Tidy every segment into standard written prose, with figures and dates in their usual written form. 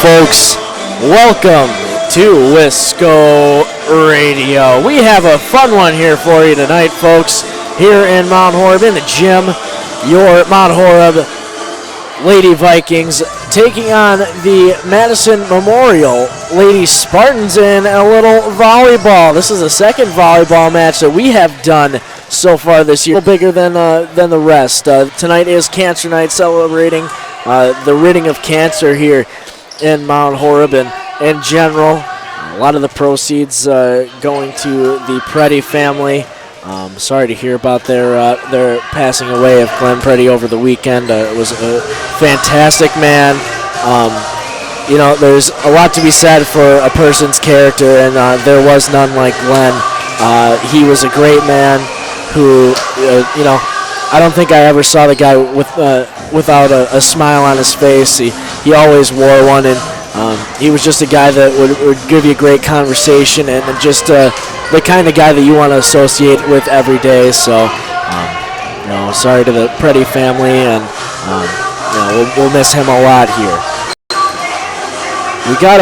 folks. Welcome to Wisco Radio. We have a fun one here for you tonight, folks. Here in Mount Horeb, in the gym, your Mount Horeb Lady Vikings taking on the Madison Memorial Lady Spartans in a little volleyball. This is the second volleyball match that we have done so far this year, a little bigger than the rest. Tonight is Cancer Night, celebrating the ridding of cancer here in Mount Horeb, and in general, a lot of the proceeds going to the Preddy family. Sorry to hear about their passing away of Glenn Preddy over the weekend. It was a fantastic man. You know, there's a lot to be said for a person's character, and there was none like Glenn. He was a great man who, you know, I don't think I ever saw the guy without a smile on his face. He always wore one, and he was just a guy that would give you a great conversation, and just the kind of guy that you want to associate with every day. So, you know, sorry to the Preddy family, and you know, we'll miss him a lot here. We got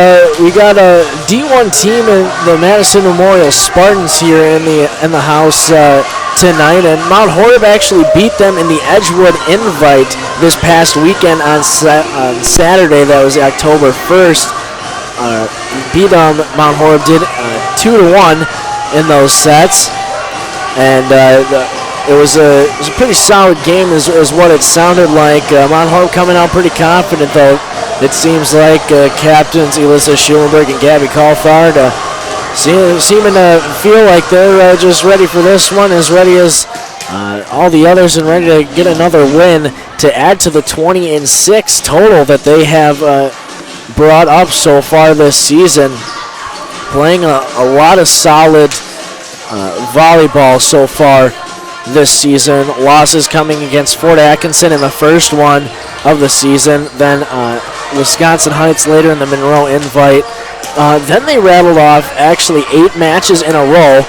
a D1 team in the Madison Memorial Spartans here in the house tonight, and Mount Horeb actually beat them in the Edgewood Invite this past weekend on Saturday. That was October 1st. Beat Mount Horeb did 2-1 in those sets, and it was a pretty solid game, is what it sounded like. Mount Horeb coming out pretty confident, though. It seems like captains Elissa Schulenberg and Gabby Caulthard seeming to feel like they're just ready for this one, as ready as all the others, and ready to get another win to add to the 20-6 total that they have brought up so far this season. Playing a lot of solid volleyball so far this season. Losses coming against Fort Atkinson in the first one of the season, then Wisconsin Heights later in the Monroe Invite. Then they rattled off actually 8 matches in a row,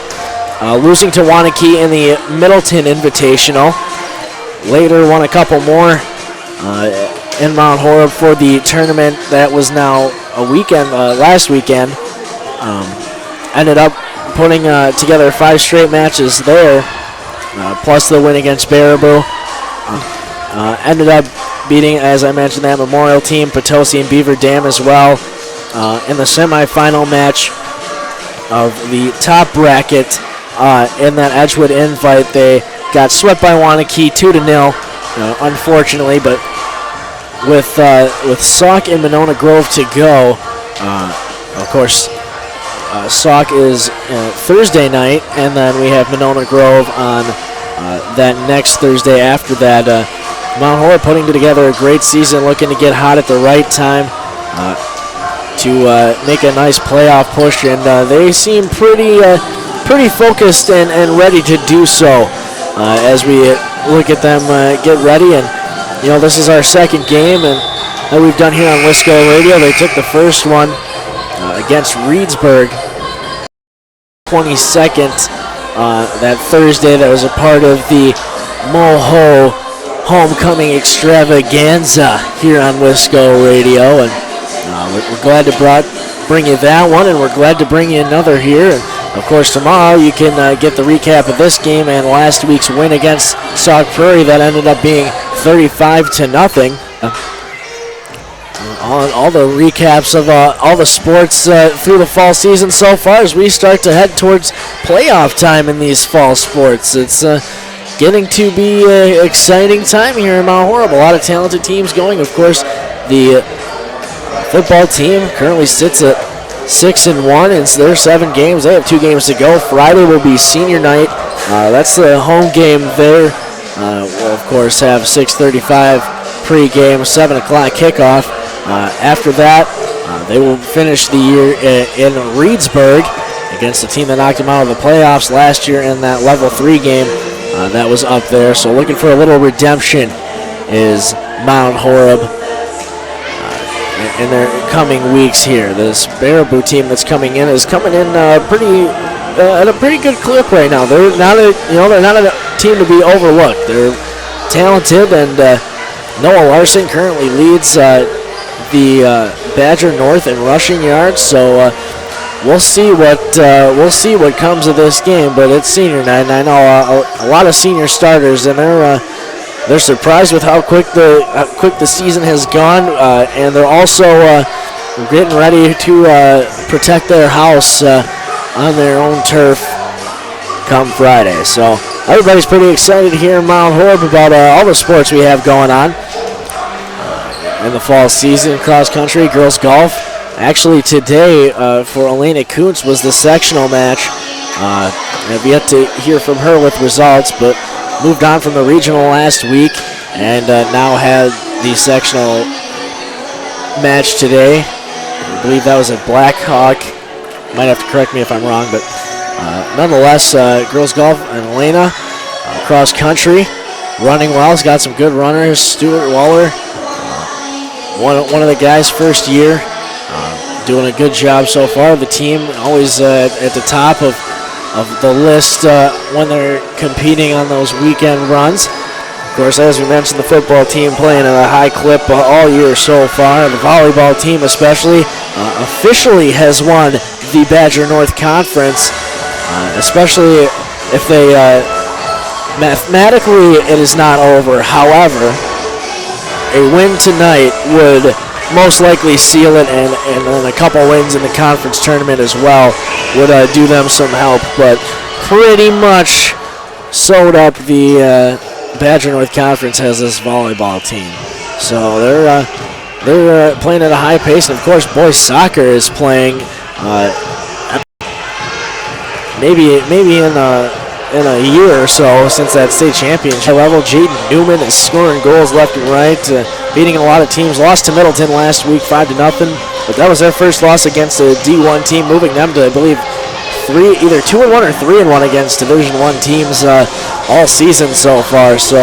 losing to Waunakee in the Middleton Invitational. Later won a couple more in Mount Horeb for the tournament that was now last weekend. Ended up putting together 5 straight matches there, plus the win against Baraboo. Ended up beating, as I mentioned, that Memorial team, Potosi and Beaver Dam as well. In the semifinal match of the top bracket in that Edgewood Invite, they got swept by Waunakee 2-0, unfortunately, but with Sauk and Monona Grove to go, of course, Sauk is Thursday night, and then we have Monona Grove on that next Thursday after that. Mount Horeb putting together a great season, looking to get hot at the right time to make a nice playoff push, and they seem pretty focused and ready to do so as we look at them get ready. And you know, this is our second game and that we've done here on Wisco Radio. They took the first one against Reedsburg, 22nd that Thursday. That was a part of the Moho homecoming extravaganza here on Wisco Radio, and we're glad to bring you that one, and we're glad to bring you another here. And of course, tomorrow you can get the recap of this game and last week's win against Sauk Prairie that ended up being 35-0. All the recaps of all the sports through the fall season so far as we start to head towards playoff time in these fall sports. It's getting to be an exciting time here in Mount Horeb. A lot of talented teams going. Of course, the football team currently sits at 6-1 in their 7 games. They have 2 games to go. Friday will be senior night. That's the home game there. We'll, of course, have 6:35 pregame, 7 o'clock kickoff. After that, they will finish the year in Reedsburg against the team that knocked them out of the playoffs last year in that level 3 game that was up there. So looking for a little redemption is Mount Horeb in their coming weeks here. This Baraboo team that's coming in is coming in at a pretty good clip right now. They're not a team to be overlooked. They're talented, and Noah Larson currently leads the Badger North in rushing yards. So we'll see what comes of this game. But it's senior night, and I know a lot of senior starters, and they're surprised with how quick the season has gone, and they're also getting ready to protect their house on their own turf come Friday. So everybody's pretty excited here in Mount Horeb about all the sports we have going on in the fall season. Cross country, girls golf. Actually today for Elena Kuntz was the sectional match. I've yet to hear from her with results, but moved on from the regional last week and now had the sectional match today. I believe that was at Blackhawk. Might have to correct me if I'm wrong, but nonetheless, girls golf and Elena, cross country, running well. Has got some good runners. Stuart Waller, one of the guys first year, doing a good job so far. The team always at the top of the list when they're competing on those weekend runs. Of course, as we mentioned, the football team playing at a high clip all year so far. The volleyball team especially officially has won the Badger North Conference, especially if they mathematically it is not over. However, a win tonight would most likely seal it, and then a couple wins in the conference tournament as well would do them some help. But pretty much sewed up the Badger North Conference has this volleyball team. So they're playing at a high pace, and of course boys soccer is playing maybe in a year or so since that state championship level. Jaden Newman is scoring goals left and right, beating a lot of teams. Lost to Middleton last week 5-0, but that was their first loss against a D1 team, moving them to, I believe, either 2-1 or 3-1 against Division I teams all season so far. So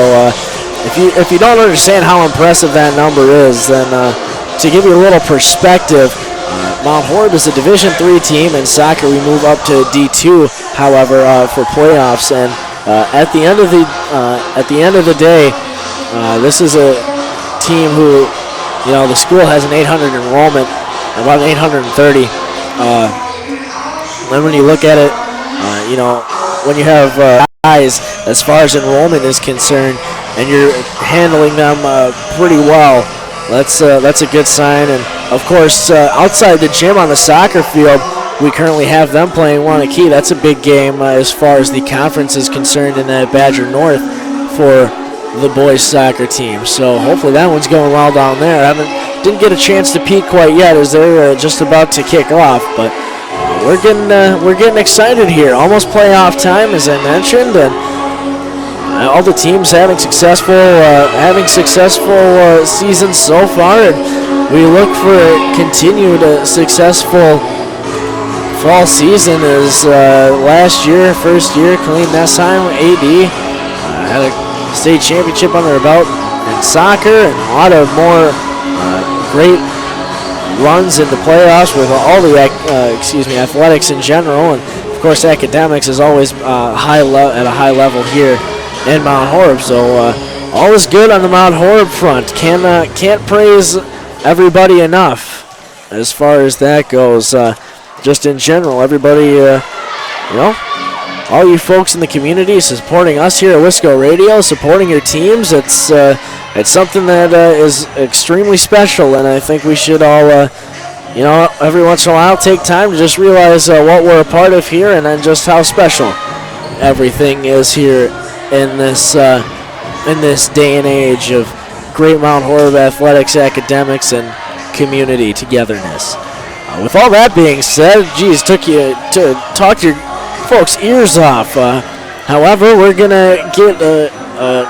if you don't understand how impressive that number is, then to give you a little perspective, Mount Horeb is a Division III team. In soccer, we move up to D2, however, for playoffs. And at the end of the day, this is a team who, the school has an 800 enrollment, about 830. Then when you look at it, when you have guys as far as enrollment is concerned, and you're handling them pretty well, that's a good sign. And of course, outside the gym on the soccer field, we currently have them playing Wanakee. That's a big game as far as the conference is concerned in Badger North for the boys soccer team. So hopefully that one's going well down there. Didn't get a chance to peek quite yet as they're just about to kick off, but we're getting excited here. Almost playoff time, as I mentioned, and all the teams having successful seasons so far, and we look for a continued successful fall season. As last year, first year, Colleen Nessheim, AD, had a state championship under her belt in soccer, and a lot of more great runs into playoffs with all the athletics in general, and of course academics is always at a high level here in Mount Horeb. So all is good on the Mount Horeb front. Can't praise everybody enough as far as that goes. Just in general, everybody, all you folks in the community supporting us here at Wisco Radio, supporting your teams. It's something that is extremely special, and I think we should all, every once in a while take time to just realize what we're a part of here, and then just how special everything is here in this day and age of great Mount Horeb athletics, academics, and community togetherness. With all that being said, took you to talk your folks' ears off. However, we're going to get a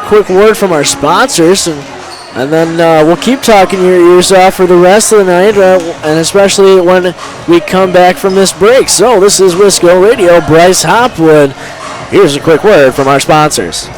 quick word from our sponsors, and then we'll keep talking your ears off for the rest of the night, and especially when we come back from this break. So this is Wisco Radio, Bryce Hopwood. Here's a quick word from our sponsors.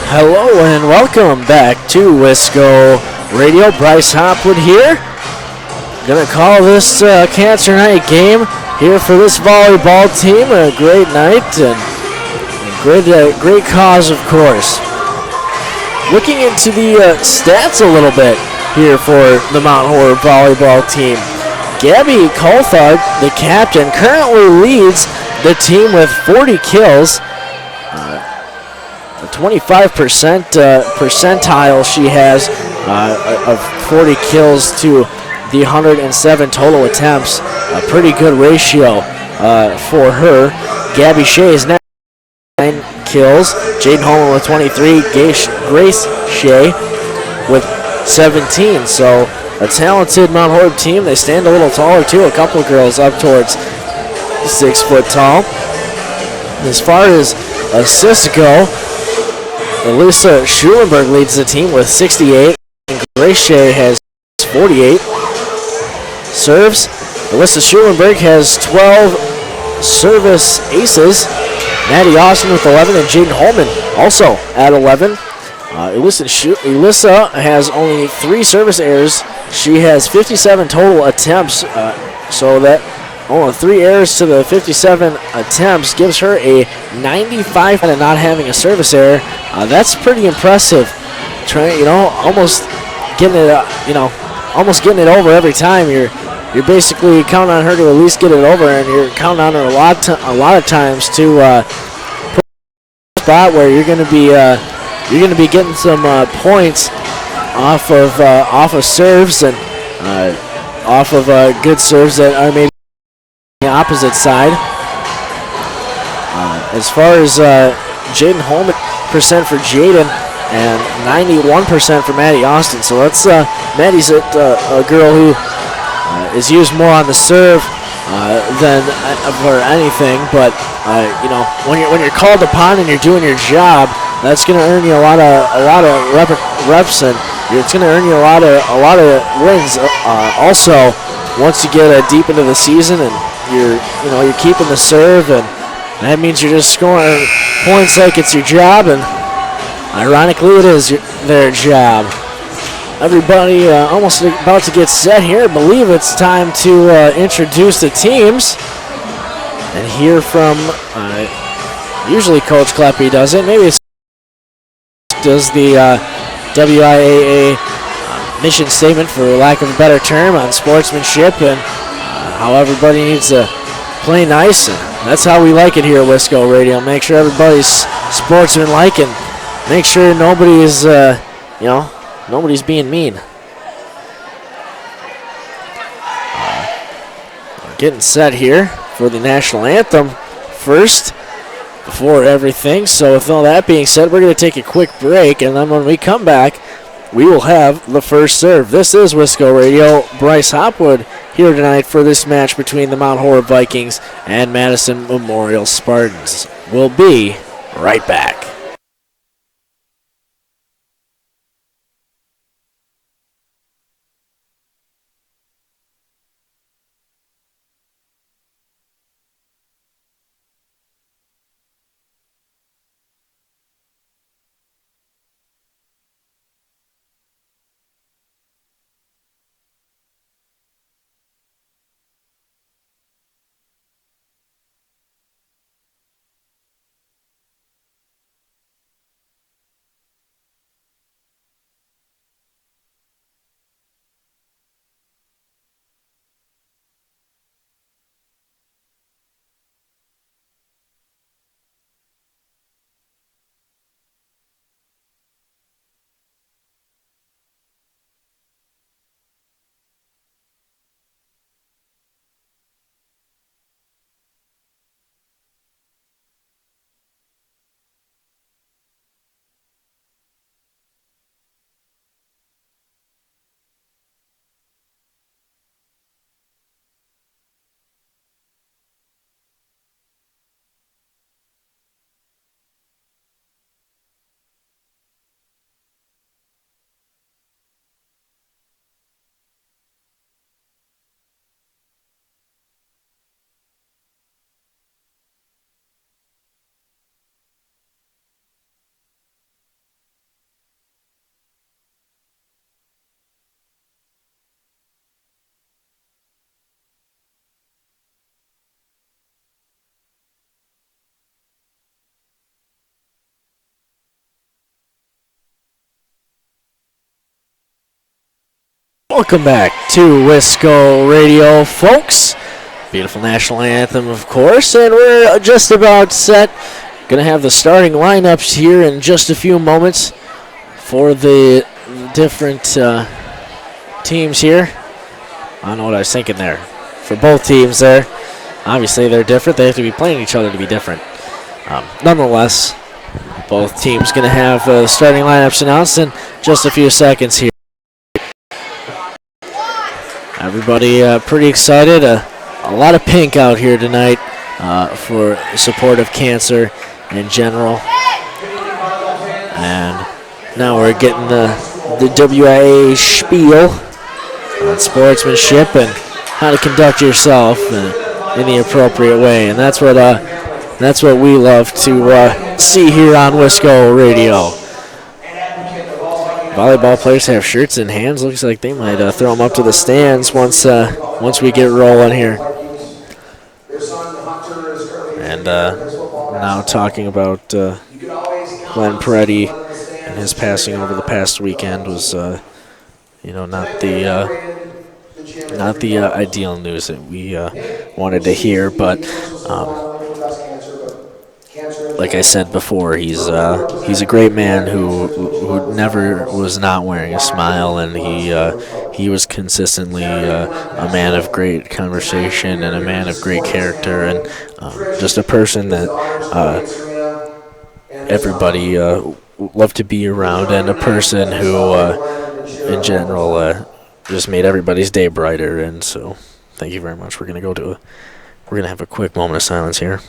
Hello and welcome back to Wisco Radio. Bryce Hopwood here. Gonna call this Cancer Night game here for this volleyball team. A great night and a great cause, of course. Looking into the stats a little bit here for the Mount Horeb volleyball team. Gabby Coulthard, the captain, currently leads the team with 40 kills. 25% percentile she has of 40 kills to the 107 total attempts. A pretty good ratio for her. Gabby Shea is 9 kills. Jaden Holman with 23. Grace Shea with 17. So a talented Mount Horeb team. They stand a little taller too. A couple of girls up towards 6 foot tall. As far as assists go, Alyssa Schulenberg leads the team with 68, and Grace Shea has 48. Serves, Alyssa Schulenberg has 12 service aces. Maddie Austin with 11, and Jaden Holman also at 11. Alyssa has only 3 service errors. She has 57 total attempts, so that only 3 errors to the 57 attempts gives her a 95 and not having a service error. That's pretty impressive. Almost getting it over every time. You're basically counting on her to at least get it over, and you're counting on her a lot of times to put a spot where you're going to be getting some points off of serves and off of good serves that are maybe the opposite side. As far as Jaden Holman percent for Jaden and 91% for Maddie Austin. So that's Maddie's a girl who is used more on the serve than for anything. But when you're called upon and you're doing your job, that's going to earn you a lot of reps, and it's going to earn you a lot of wins. Also, once you get deep into the season and you're keeping the serve, and that means you're just scoring points like it's your job, and ironically it is their job. Everybody almost about to get set here. I believe it's time to introduce the teams and hear from, usually Coach Kleppe does it, maybe it's does the WIAA mission statement, for lack of a better term, on sportsmanship and how everybody needs to play nice. And that's how we like it here at Wisco Radio. Make sure everybody's sportsmanlike and make sure nobody's, nobody's being mean. Getting set here for the national anthem first before everything. So with all that being said, we're going to take a quick break, and then when we come back, we will have the first serve. This is Wisco Radio. Bryce Hopwood here tonight for this match between the Mount Horeb Vikings and Madison Memorial Spartans. We'll be right back. Welcome back to Wisco Radio, folks. Beautiful national anthem, of course, and we're just about set. Going to have the starting lineups here in just a few moments for the different teams here. I don't know what I was thinking there. For both teams there, obviously they're different. They have to be playing each other to be different. Nonetheless, both teams going to have starting lineups announced in just a few seconds here. Everybody pretty excited. A lot of pink out here tonight for support of cancer in general. And now we're getting the WIA spiel on sportsmanship and how to conduct yourself in the appropriate way. And that's what we love to see here on Wisco Radio. Volleyball players have shirts in hands. Looks like they might throw them up to the stands once we get rolling here. And now talking about Glenn Peretti and his passing over the past weekend was, not the ideal news that we wanted to hear, but. Like I said before, he's a great man who never was not wearing a smile, and he was consistently a man of great conversation and a man of great character, and just a person that everybody loved to be around, and a person who, in general, just made everybody's day brighter. And so, thank you very much. We're gonna have a quick moment of silence here.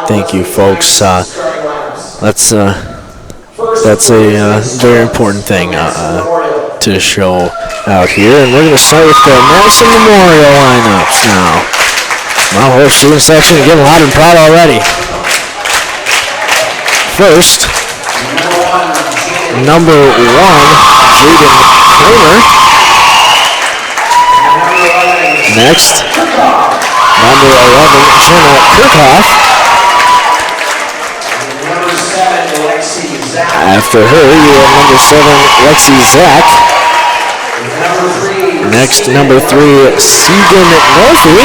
Thank you, folks. That's a very important thing to show out here, and we're going to start with the Madison Memorial lineups now. Mount Horeb student section getting loud and proud already. First, number 1, Jaden Kramer. Next, number 11, Jenna Kirchhoff. After her, you have number 7, Lexi Zach. Next, number 3, Segan Murphy.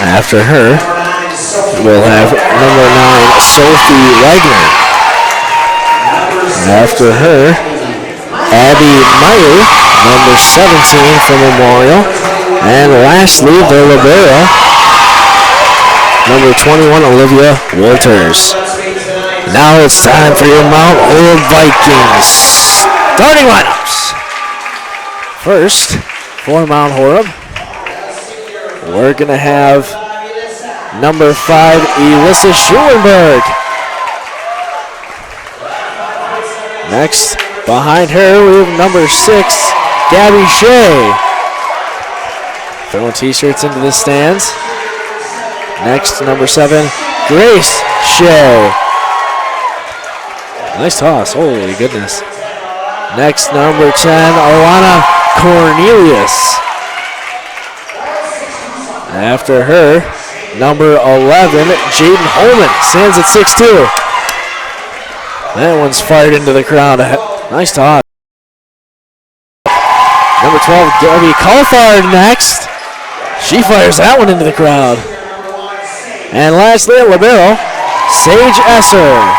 After her, we'll have number 9, Sophie Wagner. After her, Abby Meyer, number 17 for Memorial. And lastly, the libero, number 21, Olivia Walters. Now it's time for your Mount Horeb Vikings starting lineups. First, for Mount Horeb, we're going to have number 5, Elissa Schulenberg. Next, behind her, we have number 6, Gabby Shea. Throwing t-shirts into the stands. Next, number 7, Grace Shea. Nice toss, holy goodness. Next, number 10, Alana Cornelius. After her, number 11, Jaden Holman, stands at 6'2". That one's fired into the crowd. Nice toss. Number 12, Debbie Coulthard next. She fires that one into the crowd. And lastly, libero, Sage Esser.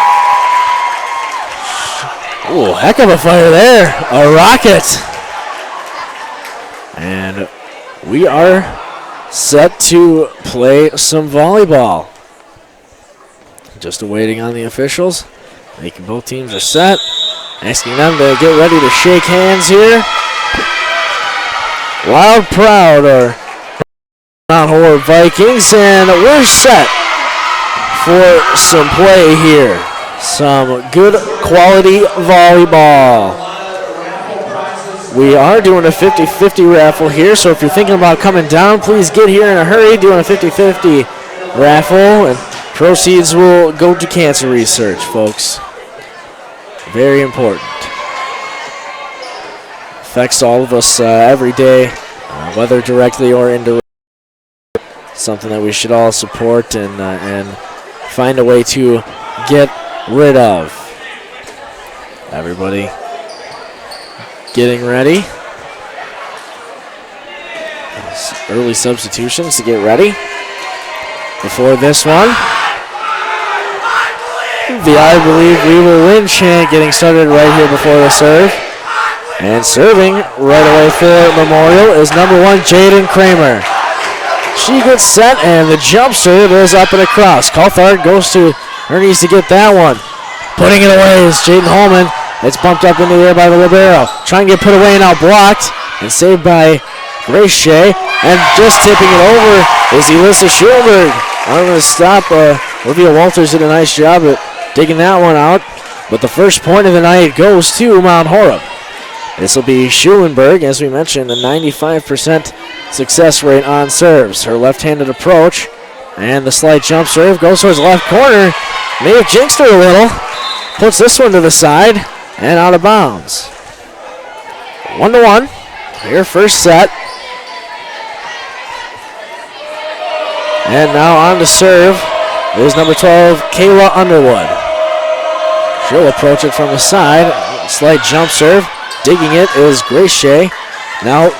Ooh, heck of a fire there. A rocket. And we are set to play some volleyball. Just awaiting on the officials. Making both teams are set. Asking them to get ready to shake hands here. Loud, proud are Mount Horeb Vikings, and we're set for some play here. Some good quality volleyball. We are doing a 50-50 raffle here, so if you're thinking about coming down, please get here in a hurry. Doing a 50-50 raffle, and proceeds will go to cancer research, folks. Very important. Affects all of us every day, whether directly or indirectly. something that we should all support and find a way to get rid of. Everybody getting ready. Early substitutions to get ready before this one. The I believe we will win chant getting started right here before the serve. And serving right away for Memorial is number 1, Jaden Kramer. She gets set, and the jump serve is up and across. Coulthard goes to her knees to get that one. Putting it away is Jaden Holman. It's bumped up into the air by the libero. Trying to get put away and out blocked. And saved by Grace Shea. And just tipping it over is Elissa Schulenberg. I'm going to stop. Olivia Walters did a nice job at digging that one out. But the first point of the night goes to Mount Horeb. This will be Schulenberg, as we mentioned, a 95% success rate on serves. Her left-handed approach and the slight jump serve goes towards the left corner. May have jinxed her a little. Puts this one to the side and out of bounds. 1-1. Here, first set. And now on to serve is number 12, Kayla Underwood. She'll approach it from the side. Slight jump serve. Digging it is Grace Shea. Now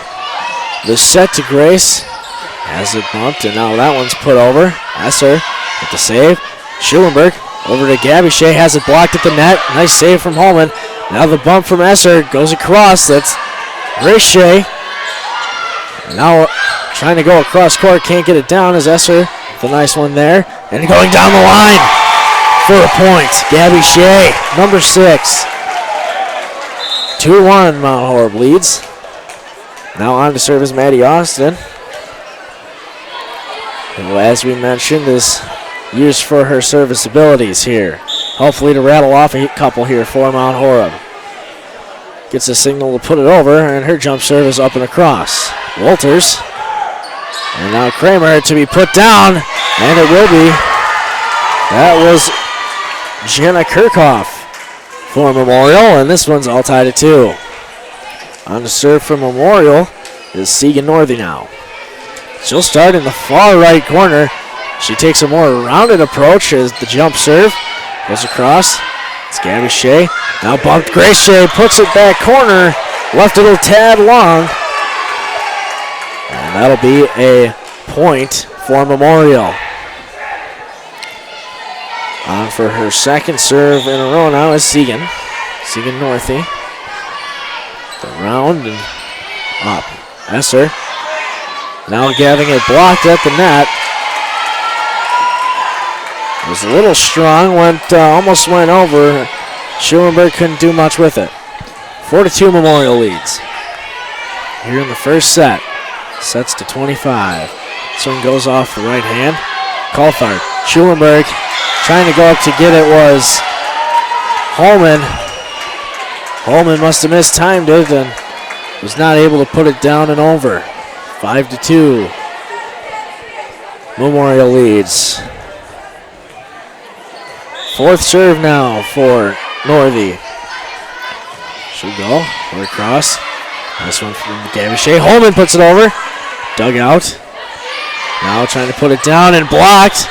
the set to Grace. Has it bumped, and now that one's put over. Esser with the save. Schulenberg over to Gabby Shea. Has it blocked at the net. Nice save from Holman. Now the bump from Esser goes across. That's Grace Shea. Now trying to go across court. Can't get it down as Esser. The nice one there. And going down the line for a point. Gabby Shea, number 6. 2-1, Mount Horeb leads. Now on to serve is Maddie Austin, who, as we mentioned, is used for her service abilities here. Hopefully to rattle off a couple here for Mount Horeb. Gets a signal to put it over, and her jump serve is up and across. Walters. And now Kramer to be put down, and it will be. That was Jenna Kirchhoff for Memorial, and this one's all tied at 2. On to serve for Memorial is Segan Northey now. She'll start in the far right corner. She takes a more rounded approach as the jump serve goes across. It's Gabby Shea. Now bumped Grace Shea, puts it back corner, left a little tad long. And that'll be a point for Memorial. On for her second serve in a row now is Segan. Segan Northey. The round and up. Esser. Now getting it blocked at the net. It was a little strong, almost went over. Schulenberg couldn't do much with it. 4-2 Memorial leads. Here in the first set. Sets to 25. This one goes off the right hand. Coulthard. Schulenberg trying to go up to get it was Holman. Holman must have mistimed it and was not able to put it down and over. 5-2. Memorial leads. Fourth serve now for Northey. She'll go. Or across. This one from Gabby Shea. Holman puts it over. Dug out. Now trying to put it down and blocked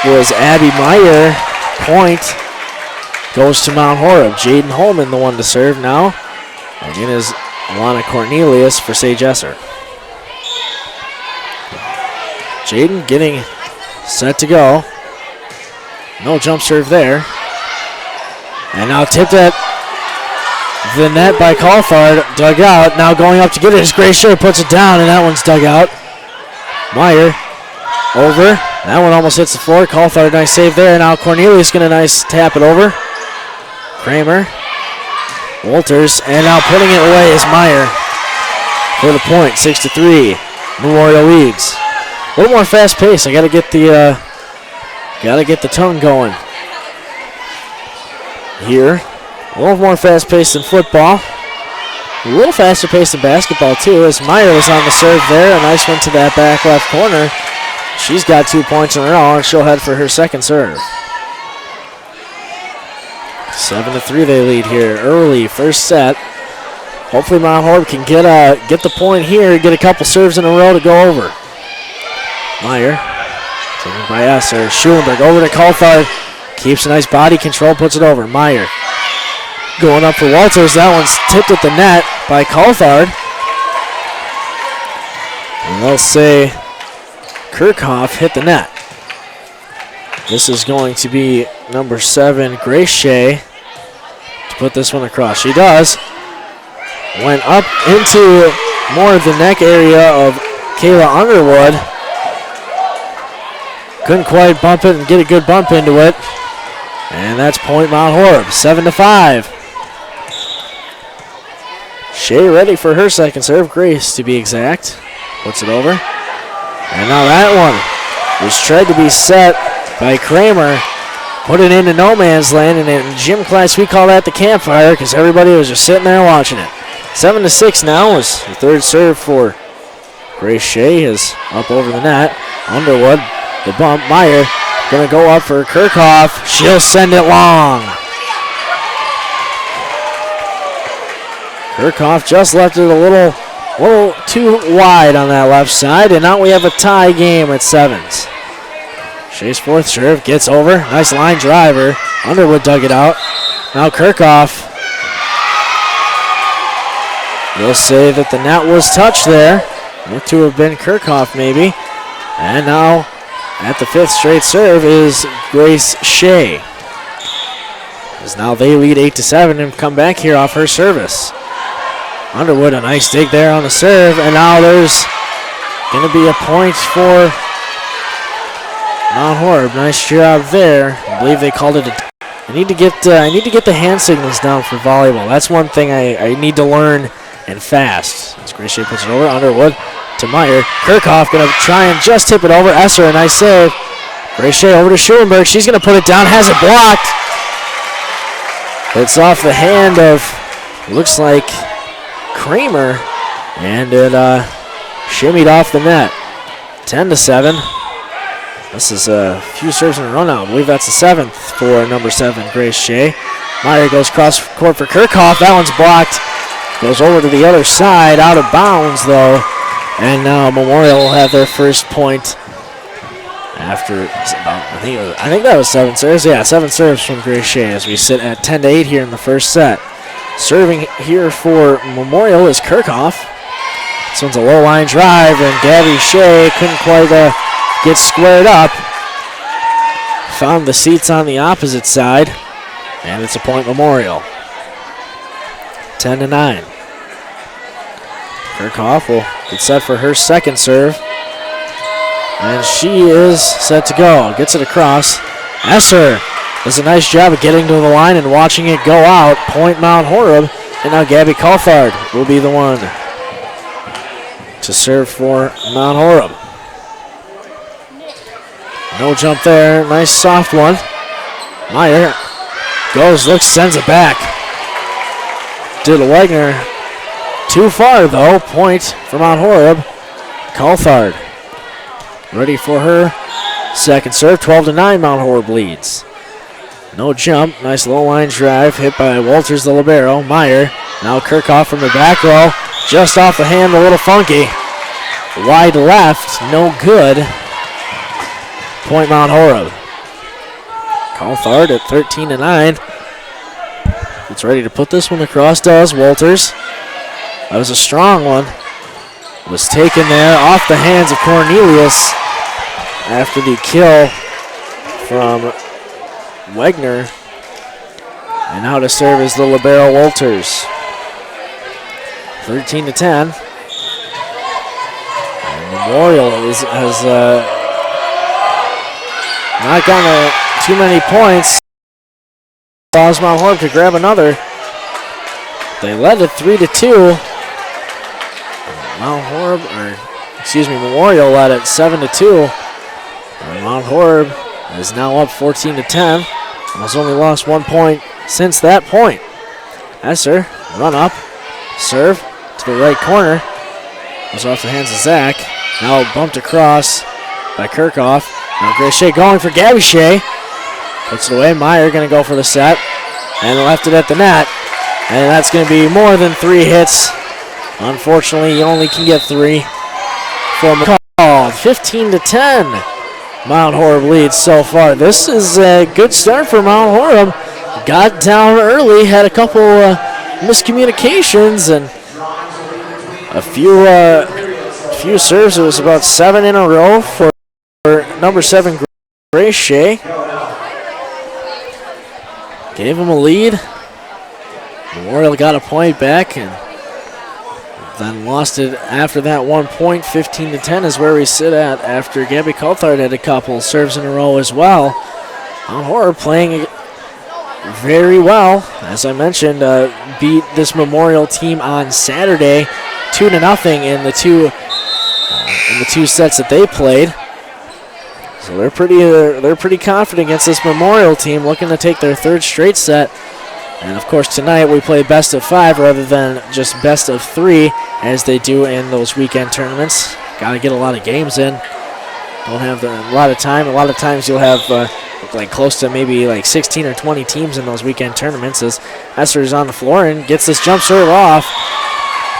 was Abby Meyer. Point goes to Mount Horeb. Jaden Holman, the one to serve now. And in is Alana Cornelius for Sage Esser. Jaden getting set to go. No jump serve there. And now tipped at the net by Coulthard. Dug out. Now going up to get it is Grace Shea. Puts it down, and that one's dug out. Meyer over. That one almost hits the floor. Coulthard, nice save there. Now Cornelius going to nice tap it over. Kramer. Walters. And now putting it away is Meyer for the point. 6-3. Memorial leads. A little more fast pace. I got to get the tongue going here. A little more fast pace than football. A little faster pace than basketball too, as Meyer was on the serve there. A nice one to that back left corner. She's got 2 points in a row, and she'll head for her second serve. 7-3 they lead here early, first set. Hopefully Mount Horeb can get the point here, get a couple serves in a row to go over. Meyer, taken by Esser. Schulenberg over to Coulthard. Keeps a nice body control, puts it over. Meyer going up for Walters. That one's tipped at the net by Coulthard. And they'll say Kirchhoff hit the net. This is going to be number 7, Grace Shea, to put this one across. She does. Went up into more of the neck area of Kayla Underwood. Couldn't quite bump it and get a good bump into it. And that's point Mount Horeb, 7-5. Shea ready for her second serve. Grace, to be exact. Puts it over. And now that one was tried to be set by Kramer. Put it into no man's land, and in gym class we call that the campfire because everybody was just sitting there watching it. 7-6 now is the third serve for Grace Shea is up over the net. Underwood, the bump. Meyer gonna go up for Kirchhoff. She'll send it long. Kirchhoff just left it a little too wide on that left side, and now we have a tie game at 7s. Shea's fourth serve gets over. Nice line driver. Underwood dug it out. Now Kirchhoff. They'll say that the net was touched there. Looked to have been Kirchhoff maybe. And now at the 5th straight serve is Grace Shea. As now they lead 8-7 and come back here off her service. Underwood, a nice dig there on the serve, and now there's going to be a point for Mount Horeb. Nice job there. I believe they called it a. I need to get the hand signals down for volleyball. That's one thing I need to learn and fast. As Grace Shea puts it over, Underwood to Meyer. Kirchhoff going to try and just tip it over. Esser, a nice save. Grace Shea over to Schulenberg. She's going to put it down. Has it blocked. It's off the hand of, looks like, Kramer, and it shimmied off the net. 10-7. This is a few serves in a row now. I believe that's the 7th for number 7, Grace Shea. Meyer goes cross court for Kirchhoff. That one's blocked. Goes over to the other side, out of bounds though. And now Memorial will have their first point after I think that was 7 serves. Yeah, 7 serves from Grace Shea as we sit at 10-8 here in the first set. Serving here for Memorial is Kirchhoff. This one's a low line drive, and Gabby Shea couldn't quite get squared up. Found the seats on the opposite side, and it's a point Memorial. 10-9. Kirchhoff will get set for her second serve, and she is set to go. Gets it across. Esser does a nice job of getting to the line and watching it go out. Point Mount Horeb. And now Gabby Coulthard will be the one to serve for Mount Horeb. No jump there. Nice soft one. Meyer goes, looks, sends it back. Did Wagner. Too far though. Point for Mount Horeb. Coulthard ready for her second serve. 12-9 Mount Horeb leads. No jump. Nice low line drive hit by Walters, the libero. Meyer. Now Kirchhoff from the back row. Just off the hand, a little funky. Wide left. No good. Point Mount Horeb. Coulthard at 13-9. It's ready to put this one across. Does Walters. That was a strong one. Was taken there off the hands of Cornelius after the kill from Wagner. And now to serve is the libero Walters. 13-10. And Memorial has not gotten too many points. Allows Mount Horeb to grab another. They led it 3-2. Memorial led it 7-2. And Mount Horeb is now up 14-10. And has only lost 1 point since that point. Esser, run up, serve to the right corner. Goes off the hands of Zach. Now bumped across by Kirchhoff. Now Grace Shea going for Gabby Shea. Puts it away. Meyer going to go for the set. And left it at the net. And that's going to be more than 3 hits. Unfortunately, you only can get 3 from called 15-10. Mount Horeb leads so far. This is a good start for Mount Horeb. Got down early, had a couple miscommunications and a few serves. It was about 7 in a row for number 7 Grace Shea. Gave him a lead. Memorial got a point back and then lost it after that 1 point. 15-10 is where we sit at after Gabby Coulthard had a couple serves in a row as well. Mount Horeb playing very well. As I mentioned, beat this Memorial team on Saturday 2-0 in the two sets that they played. So they're pretty confident against this Memorial team, looking to take their 3rd straight set. And of course tonight we play best of 5 rather than just best of 3 as they do in those weekend tournaments. Got to get a lot of games in. Don't have a lot of time. A lot of times you'll have like close to maybe like 16 or 20 teams in those weekend tournaments. As Esser's on the floor and gets this jump serve off.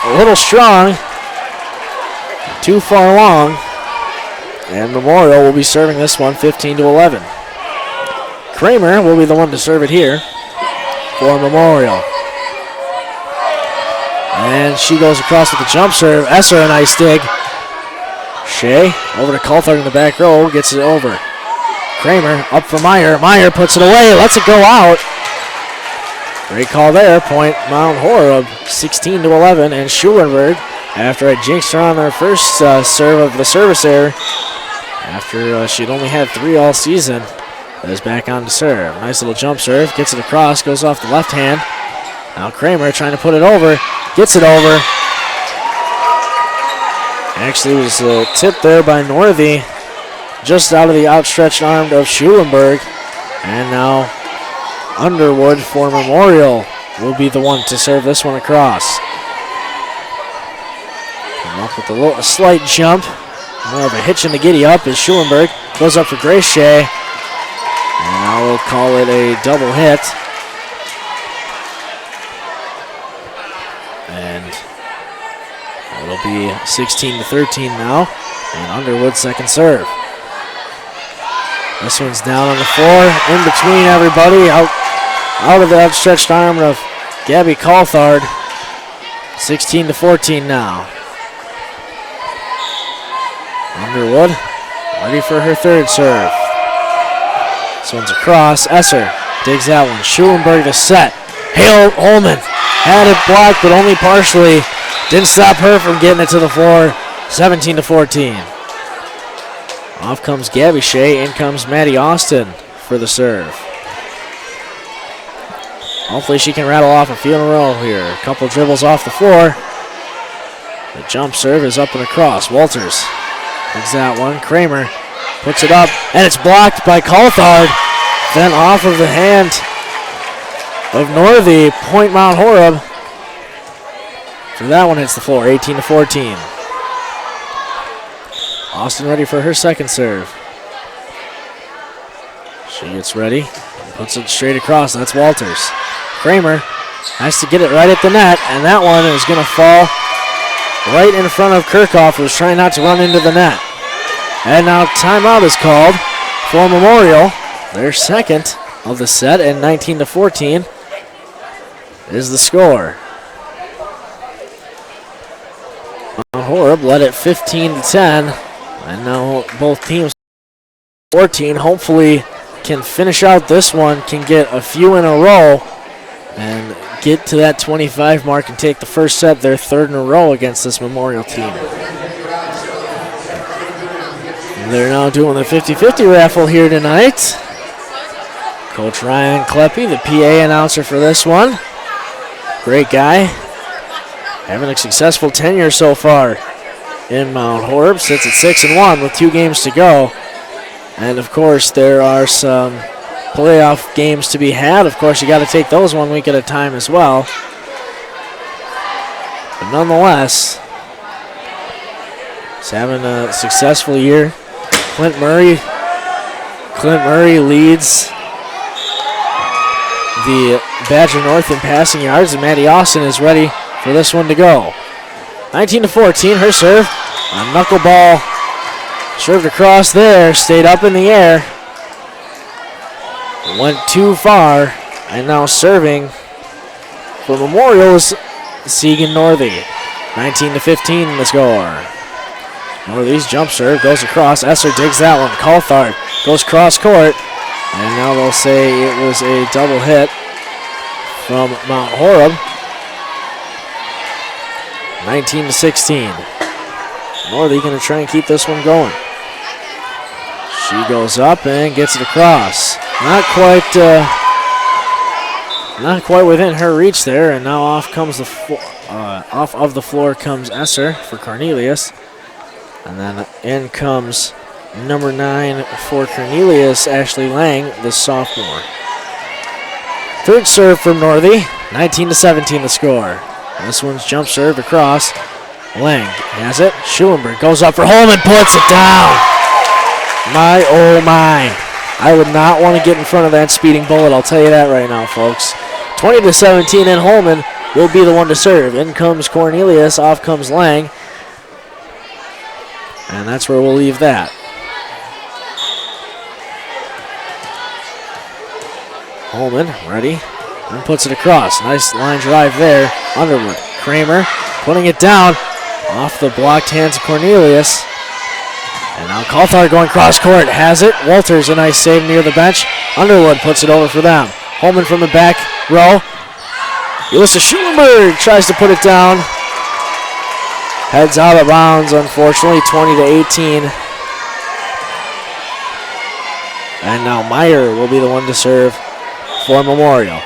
A little strong. Too far long. And Memorial will be serving this one 15-11. Kramer will be the one to serve it here for Memorial. And she goes across with the jump serve. Esser, a nice dig. Shea over to Coulthard in the back row, gets it over. Kramer up for Meyer. Meyer puts it away, lets it go out. Great call there. Point Mount Horeb, 16-11. And Schulenberg, after I jinxed her on her first serve of the service error, after she'd only had 3 all season, is back on to serve. Nice little jump serve, gets it across, goes off the left hand. Now Kramer trying to put it over, gets it over. Actually was tipped there by Northey, just out of the outstretched arm of Schulenberg. And now Underwood for Memorial will be the one to serve this one across. Come up with a slight jump. More of a hitch in the giddy up as Schulenberg goes up for Grace Shea. And now we'll call it a double hit. And it'll be 16-13 now. And Underwood second serve. This one's down on the floor, in between everybody, out of the outstretched arm of Gabby Coulthard. 16-14 now. Underwood ready for her 3rd serve. This one's across. Esser digs that one. Schulenberg to set. Hale Holman had it blocked, but only partially. Didn't stop her from getting it to the floor. 17-14. Off comes Gabby Shea. In comes Maddie Austin for the serve. Hopefully she can rattle off a few in a row here. A couple dribbles off the floor. The jump serve is up and across. Walters takes that one. Kramer puts it up, and it's blocked by Coulthard. Then off of the hand of Northey. Point Mount Horeb. For that one hits the floor, 18-14. Austin ready for her second serve. She gets ready, puts it straight across. That's Walters. Kramer has to get it right at the net, and that one is going to fall right in front of Kirchhoff, who's trying not to run into the net. And now timeout is called for Memorial. Their second of the set, and 19-14 is the score. Mount Horeb led at 15-10, and now both teams 14 hopefully can finish out this one, can get a few in a row, and get to that 25 mark and take the first set, their 3rd in a row against this Memorial team. They're now doing the 50-50 raffle here tonight. Coach Ryan Kleppe, the PA announcer for this one. Great guy. Having a successful tenure so far in Mount Horeb. Sits at 6-1 with 2 games to go. And of course there are some playoff games to be had. Of course you got to take those 1 week at a time as well. But nonetheless, he's having a successful year. Clint Murray leads the Badger North in passing yards, and Maddie Austin is ready for this one to go. 19-14, her serve. A knuckleball Served across there, stayed up in the air. Went too far, and now serving for Memorial is Segan Northey. 19-15 the score. Northey's jump serve goes across. Esser digs that one. Coulthard goes cross court. And now they'll say it was a double hit from Mount Horeb. 19-16. Northey going to try and keep this one going. She goes up and gets it across. Not quite within her reach there, and now off of the floor comes Esser for Cornelius, and then in comes number 9 for Cornelius, Ashley Lang, the sophomore. Third serve from Northey, 19-17 the score. This one's jump served across. Lang has it. Schulenberg goes up for Holman, puts it down. My, oh my. I would not want to get in front of that speeding bullet, I'll tell you that right now, folks. 20-17, and Holman will be the one to serve. In comes Cornelius, off comes Lang. And that's where we'll leave that. Holman, ready, and puts it across. Nice line drive there. Underwood, Kramer, putting it down. Off the blocked hands of Cornelius. And now Coulthard going cross court, has it. Walters, a nice save near the bench. Underwood puts it over for them. Holman from the back row. Alyssa Schulenberg tries to put it down. Heads out of bounds, unfortunately, 20-18. And now Meyer will be the one to serve for Memorial.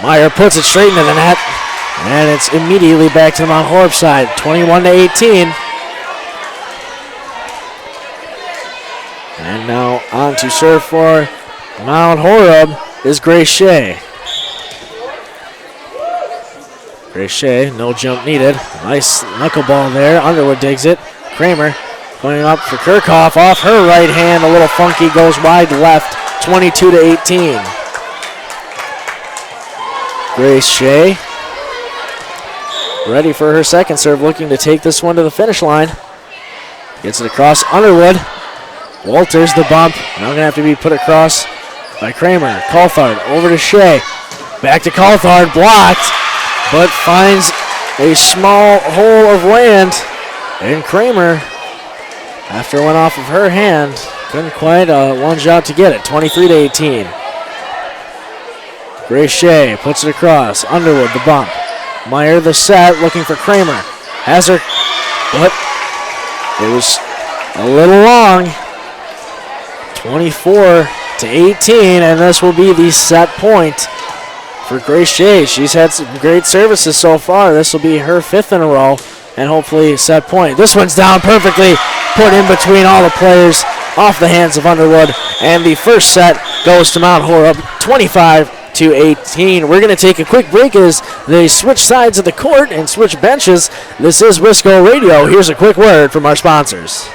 Meyer puts it straight into the net, and it's immediately back to the Mount Horeb side, 21-18. And now on to serve for Mount Horeb is Grace Shea. Grace Shea, no jump needed. Nice knuckleball there. Underwood digs it. Kramer going up for Kirchhoff. Off her right hand, a little funky, goes wide left, 22-18. Grace Shea ready for her second serve, looking to take this one to the finish line. Gets it across. Underwood. Walters the bump. Now going to have to be put across by Kramer. Coulthard over to Shea. Back to Coulthard. Blocked, but finds a small hole of land. And Kramer, after it went off of her hand, couldn't quite lunge out to get it. 23-18. Grace Shea puts it across. Underwood the bump. Meyer the set, looking for Kramer. Has her, but it was a little long. 24-18, and this will be the set point for Grace Shea. She's had some great services so far. This will be her 5th in a row, and hopefully set point. This one's down perfectly, put in between all the players, off the hands of Underwood, and the first set goes to Mount Horeb, 25-18. We're going to take a quick break as they switch sides of the court and switch benches. This is Wisco Radio. Here's a quick word from our sponsors.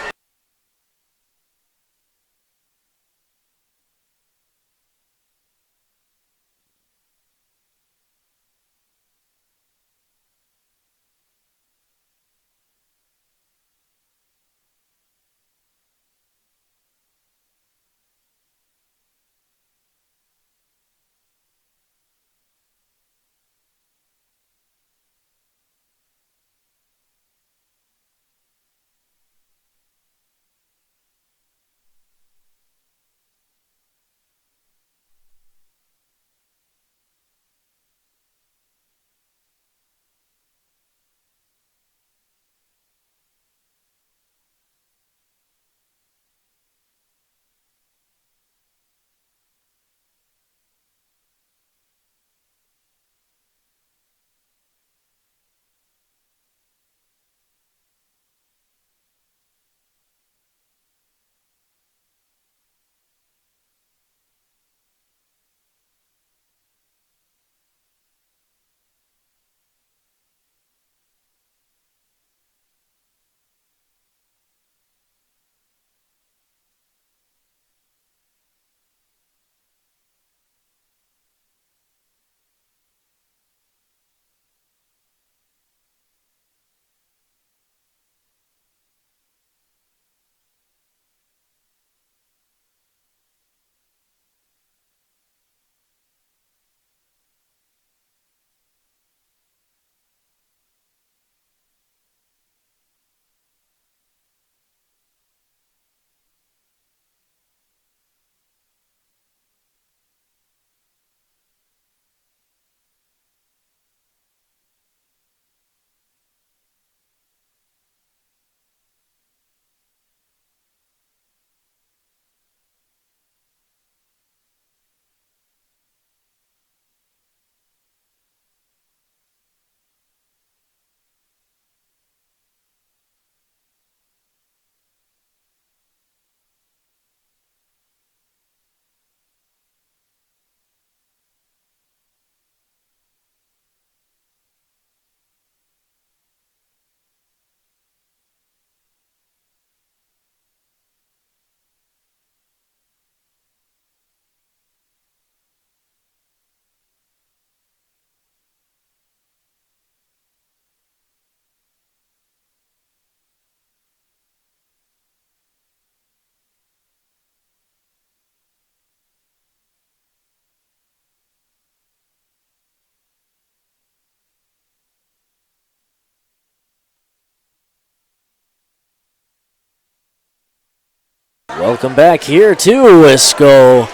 Welcome back here to Wisco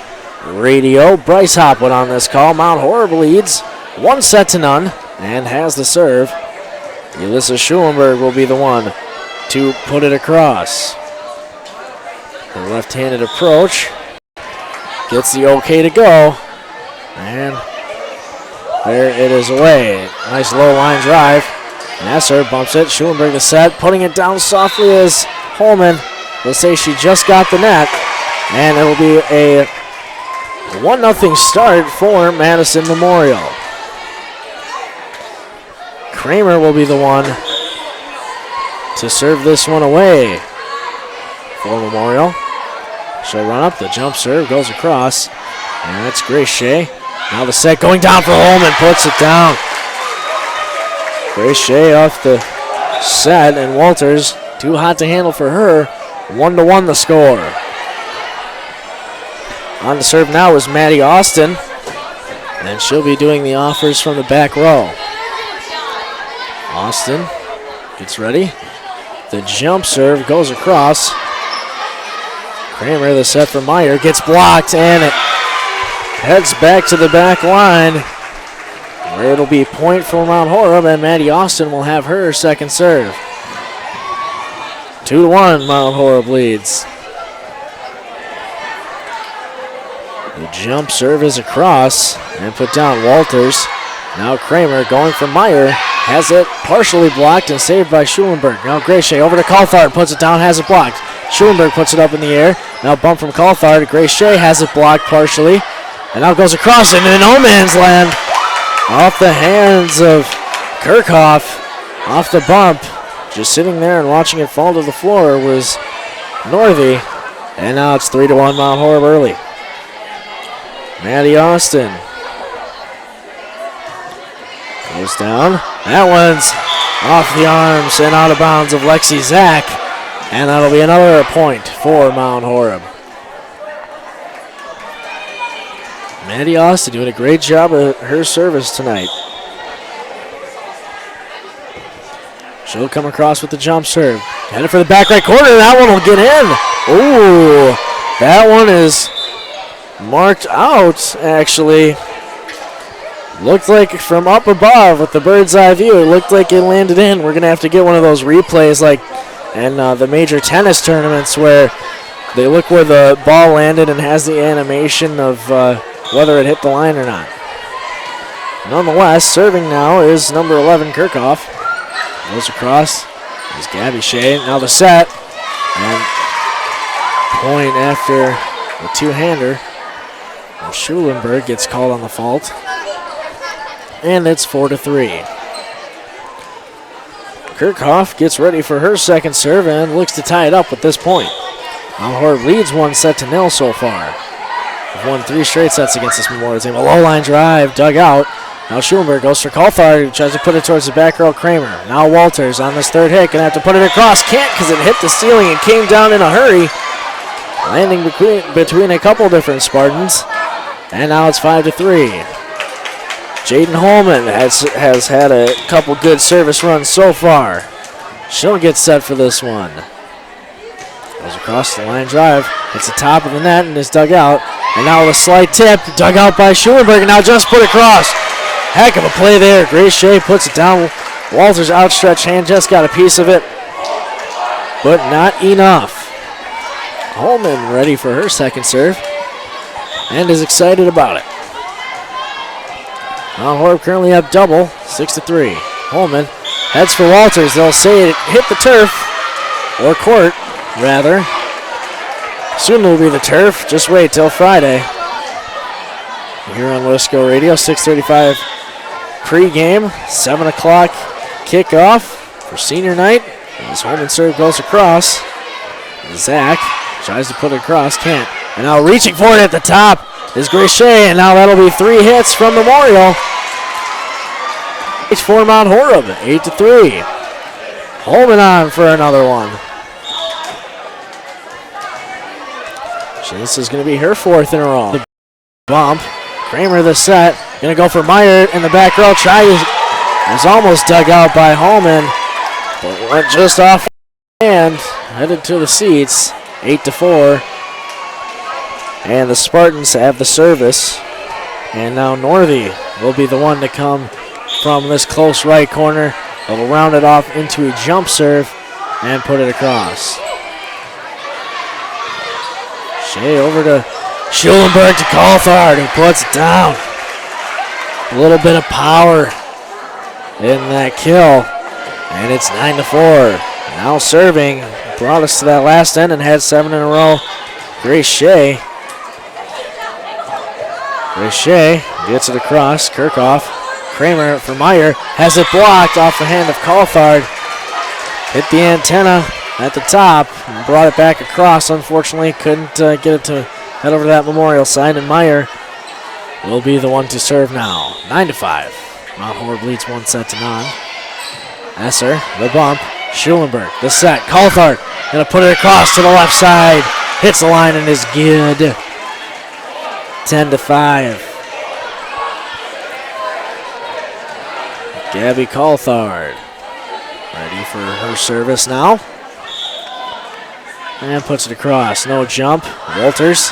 Radio. Bryce Hopwood on this call. Mount Horeb leads 1-0 and has the serve. Alyssa Schulenberg will be the one to put it across. The left-handed approach gets the okay to go. And there it is away. Nice low line drive. Nasser bumps it. Schulenberg the set, putting it down softly as Holman will say she just got the net. And it'll be a 1-0 start for Madison Memorial. Kramer will be the one to serve this one away for Memorial. She'll run up, the jump serve goes across, and that's Grace Shea. Now the set going down for Holman, puts it down. Grace Shea off the set, and Walters too hot to handle for her. 1-1 the score. On the serve now is Maddie Austin, and she'll be doing the offers from the back row. Austin gets ready. The jump serve goes across. Kramer, the set for Meyer, gets blocked, and it heads back to the back line, where it'll be point for Mount Horeb, and Maddie Austin will have her second serve. 2-1, Mount Horeb leads. The jump serve is across and put down Walters. Now Kramer going for Meyer. Has it partially blocked and saved by Schulenberg. Now Grace Shea over to Coulthard, puts it down, has it blocked. Schulenberg puts it up in the air. Now bump from Coulthard. Grace Shea has it blocked partially. And now goes across into no man's land. Off the hands of Kirchhoff. Off the bump. Just sitting there and watching it fall to the floor was Northey. And now it's 3-1 Mount Horeb early. Maddie Austin goes down. That one's off the arms and out of bounds of Lexi Zach. And that'll be another point for Mount Horeb. Maddie Austin doing a great job of her service tonight. She'll come across with the jump serve. Headed for the back right corner. That one will get in. Ooh, that one is marked out, actually. Looked like from up above with the bird's eye view, it looked like it landed in. We're going to have to get one of those replays like in the major tennis tournaments where they look where the ball landed and has the animation of whether it hit the line or not. Nonetheless, serving now is number 11, Kirchhoff. Goes across. There's Gabby Shea. Now the set. And point after the two-hander. Well, Schulenberg gets called on the fault. And it's 4-3. Kirchhoff gets ready for her second serve and looks to tie it up with this point. Mount Horeb leads 1-0 so far. They've won 3 straight sets against this Memorial team. A low line drive, dug out. Now Schulenberg goes for Coulthard, who tries to put it towards the back row. Kramer. Now Walters on this third hit, gonna have to put it across. Can't because it hit the ceiling and came down in a hurry. Landing between a couple different Spartans. And now it's 5-3. Jaden Holman has had a couple good service runs so far. She'll get set for this one. Goes across the line drive. It's the top of the net and is dug out. And now with a slight tip, dug out by Schulenberg, and now just put across. Heck of a play there. Grace Shea puts it down. Walter's outstretched hand just got a piece of it, but not enough. Holman ready for her second serve and is excited about it. Mount Horeb currently up double, 6-3. Holman heads for Walters. They'll say it hit the turf, or court, rather. Soon it'll be the turf. Just wait till Friday. Here on Wisco Radio, 6:35 pregame, 7 o'clock kickoff for senior night. As Holman serve goes across. Zach tries to put it across, can't. And now reaching for it at the top is Grace Shea, and now that'll be 3 hits from Memorial. It's for Mount Horeb, 8-3. Holman on for another one. This is going to be her 4th in a row. The bump. Kramer the set. Going to go for Meyer in the back row. Was almost dug out by Holman, but went just off and headed to the seats. 8-4. And the Spartans have the service. And now Northey will be the one to come from this close right corner. It'll round it off into a jump serve and put it across. Shea over to Schulenberg to Coulthard, who puts it down. A little bit of power in that kill, and it's 9-4. Now serving, brought us to that last end and had 7 in a row. Grace Shea. Grace Shea gets it across. Kirchhoff. Kramer for Meyer. Has it blocked off the hand of Coulthard. Hit the antenna at the top and brought it back across. Unfortunately, couldn't get it to head over to that memorial sign, and Meyer will be the one to serve now. 9-5. Mount Horeb leads 1-0. Esser, the bump. Schulenberg, the set. Coulthard gonna put it across to the left side. Hits the line and is good. 10-5. Gabby Coulthard ready for her service now. And puts it across. No jump. Walters.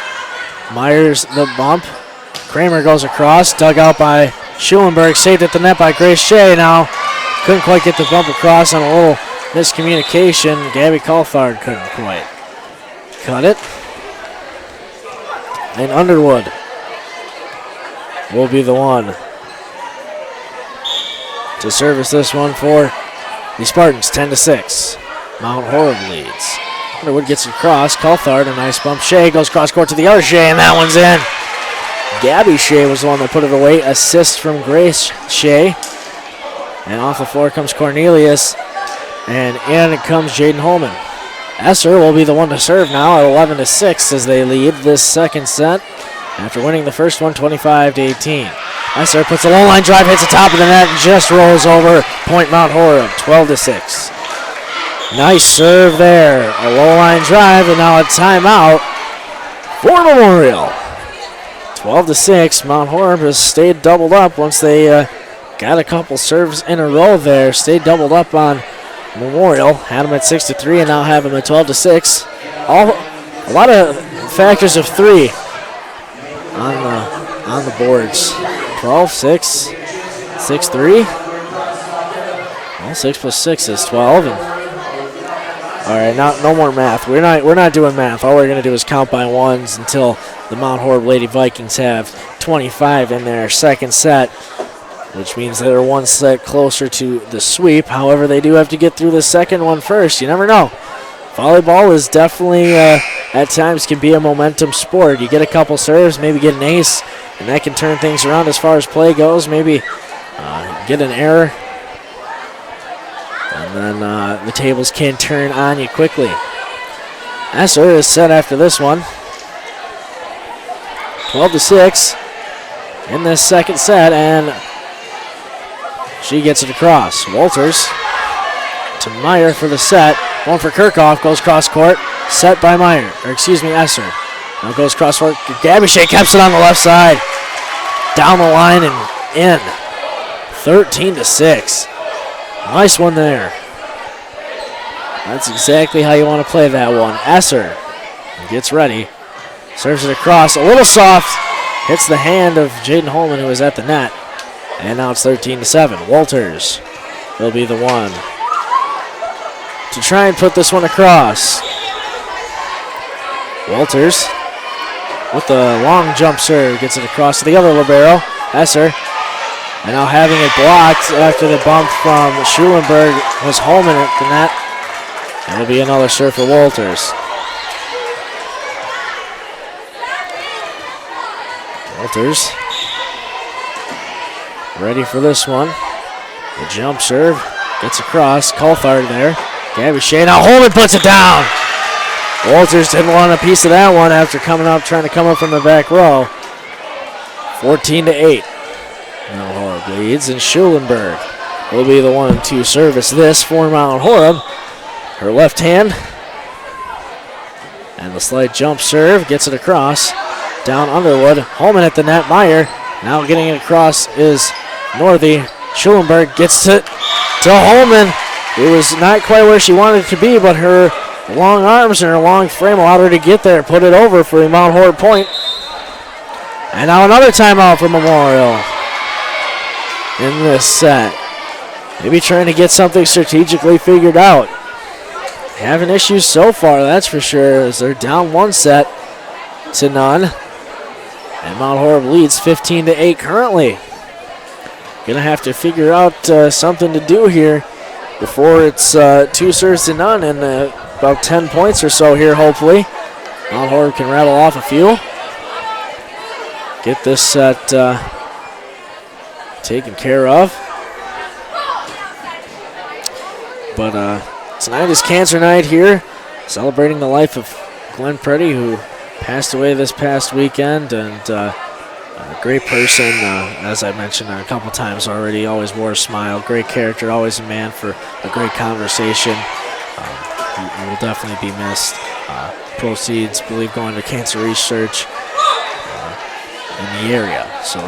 Myers the bump. Kramer goes across. Dug out by Schulenberg. Saved at the net by Grace Shea. Now couldn't quite get the bump across on a little miscommunication. Gabby Coulthard couldn't quite cut it. And Underwood will be the one to service this one for the Spartans. 10-6. Mount Horeb leads. Underwood gets it across. Coulthard, a nice bump. Shea goes cross court to the other Shea, and that one's in. Gabby Shea was the one that put it away. Assist from Grace Shea. And off the floor comes Cornelius. And in comes Jaden Holman. Esser will be the one to serve now at 11-6 as they lead this second set after winning the first one 25-18. Esser puts a low line drive, hits the top of the net, and just rolls over. Point Mount Horeb, 12-6. Nice serve there. A low line drive, and now a timeout for Memorial. 12-6. Mount Horeb has stayed doubled up once they got a couple serves in a row there. Stayed doubled up on Memorial. Had them at 6-3 and now have them at 12-6. A lot of factors of 3 on the boards. 12, 6, 6-3. Well, 6 plus 6 is 12. And all right, no more math. We're not doing math. All we're going to do is count by ones until the Mount Horeb Lady Vikings have 25 in their second set, which means they're one set closer to the sweep. However, they do have to get through the second one first. You never know. Volleyball is definitely, at times, can be a momentum sport. You get a couple serves, maybe get an ace, and that can turn things around as far as play goes. Maybe get an error, and then the tables can turn on you quickly. Esser is set after this one. 12-6 in this second set, and she gets it across. Walters to Meyer for the set. One for Kirchhoff, goes cross court. Set by Meyer, or excuse me, Esser. Now goes cross court. Gabby Shea keeps it on the left side. Down the line and in. 13-6. Nice one there. That's exactly how you want to play that one. Esser gets ready. Serves it across. A little soft. Hits the hand of Jaden Holman, who is at the net. And now it's 13-7. Walters will be the one to try and put this one across. Walters with the long jump serve gets it across to the other libero, Esser. And now having it blocked after the bump from Schulenberg was Holman at the net. It'll be another serve for Walters. Walters ready for this one. The jump serve gets across. Coulthard there. Gabby Shea. Now Holman puts it down. Walters didn't want a piece of that one after trying to come up from the back row. 14-8. Mount Horeb leads, and Schulenberg will be the one to service this for Mount Horeb. Her left hand. And the slight jump serve gets it across. Down Underwood. Holman at the net. Meyer. Now getting it across is Northey. Schulenberg gets it to Holman. It was not quite where she wanted it to be, but her long arms and her long frame allowed her to get there, put it over for a Mount Horeb point. And now another timeout for Memorial in this set. Maybe trying to get something strategically figured out. Having issues so far, that's for sure, as they're down 1-0. And Mount Horeb leads 15-8 currently. Gonna have to figure out something to do here before it's 2-0 and about 10 points or so here, hopefully. Mount Horeb can rattle off a few. Get this set taken care of. But tonight is Cancer Night here, celebrating the life of Glenn Preddy, who passed away this past weekend, and a great person, as I mentioned a couple times already, always wore a smile, great character, always a man for a great conversation. He will definitely be missed. Proceeds, I believe, going to cancer research in the area. So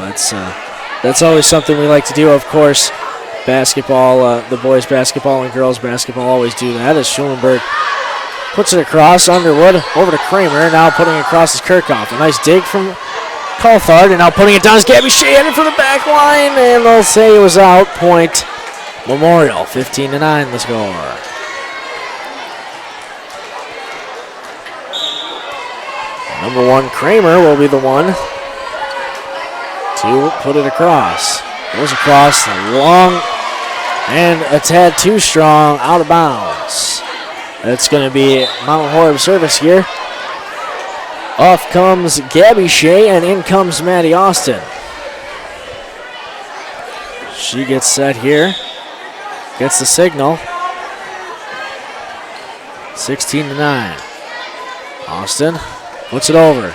that's always something we like to do, of course. Basketball, the boys basketball and girls basketball always do that, as Schulenberg puts it across. Underwood over to Kramer, now putting it across is Kirchhoff. A nice dig from Coulthard, and now putting it down is Gabby Shea heading for the back line, and they'll say it was out. Point Memorial, 15-9 the score. Number 1, Kramer, will be the one to put it across. Goes across, long and a tad too strong, out of bounds. That's going to be Mount Horeb service here. Off comes Gabby Shea, and in comes Maddie Austin. She gets set here, gets the signal. 16-9. Austin puts it over.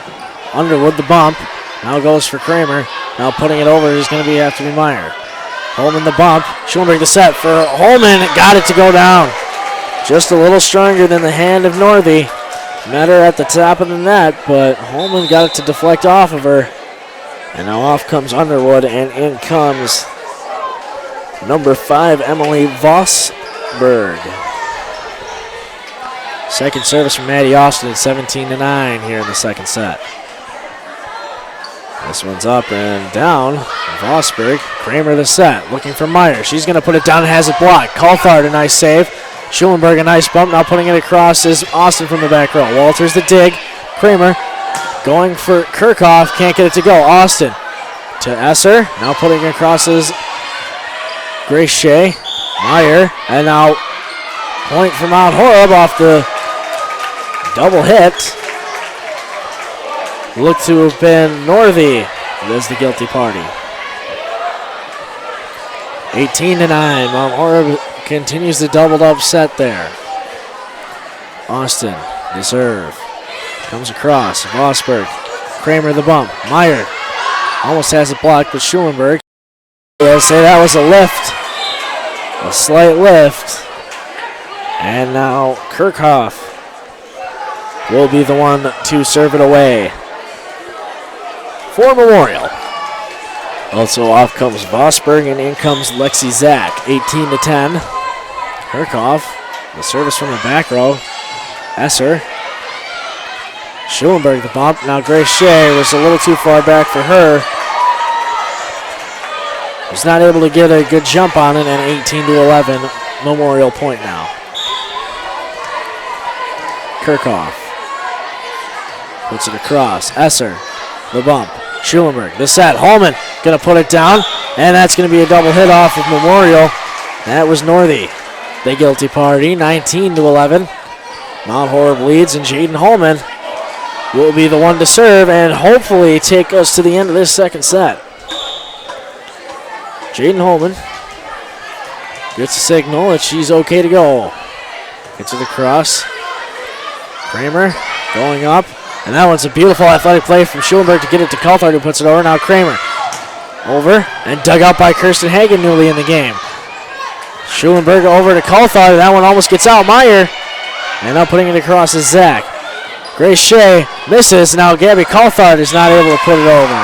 Underwood the bump. Now goes for Kramer. Now putting it over is going to have to be Meyer. Holman the bump. Schulenberg the set for Holman. Got it to go down. Just a little stronger than the hand of Northey. Met her at the top of the net, but Holman got it to deflect off of her. And now off comes Underwood, and in comes number 5, Emily Vosberg. Second service from Maddie Austin at 17-9 here in the second set. This one's up and down. Vosberg, Kramer the set, looking for Meyer. She's going to put it down and has it blocked. Coulthard, a nice save. Schulenberg, a nice bump. Now putting it across is Austin from the back row. Walters the dig. Kramer going for Kirchhoff. Can't get it to go. Austin to Esser. Now putting it across is Grace Shea. Meyer. And now point from Mount Horeb off the double hit. Looked to have been Northey as the guilty party. 18-9. Mount Horeb continues the doubled up set there. Austin, the serve. Comes across. Vosberg. Kramer the bump. Meyer almost has it blocked, but Schulenberg. They'll say that was a lift. A slight lift. And now Kirchhoff will be the one to serve it away for Memorial. Also off comes Vosberg, and in comes Lexi Zach. 18-10. Kirchhoff, the service from the back row. Esser. Schulenberg the bump. Now Grace Shea was a little too far back for her. Was not able to get a good jump on it, and 18-11. Memorial point now. Kirchhoff puts it across. Esser, the bump. Schulenberg, the set. Holman going to put it down, and that's going to be a double hit off of Memorial. That was Northey, the guilty party. 19-11. Mount Horeb leads, and Jaden Holman will be the one to serve and hopefully take us to the end of this second set. Jaden Holman gets a signal that she's okay to go. Gets it across. Kramer going up. And that one's a beautiful athletic play from Schulenberg to get it to Coulthard, who puts it over. Now Kramer over and dug out by Kirsten Hagen, newly in the game. Schulenberg over to Coulthard. That one almost gets out. Meyer. And now putting it across is Zach. Grace Shea misses. Now Gabby Coulthard is not able to put it over.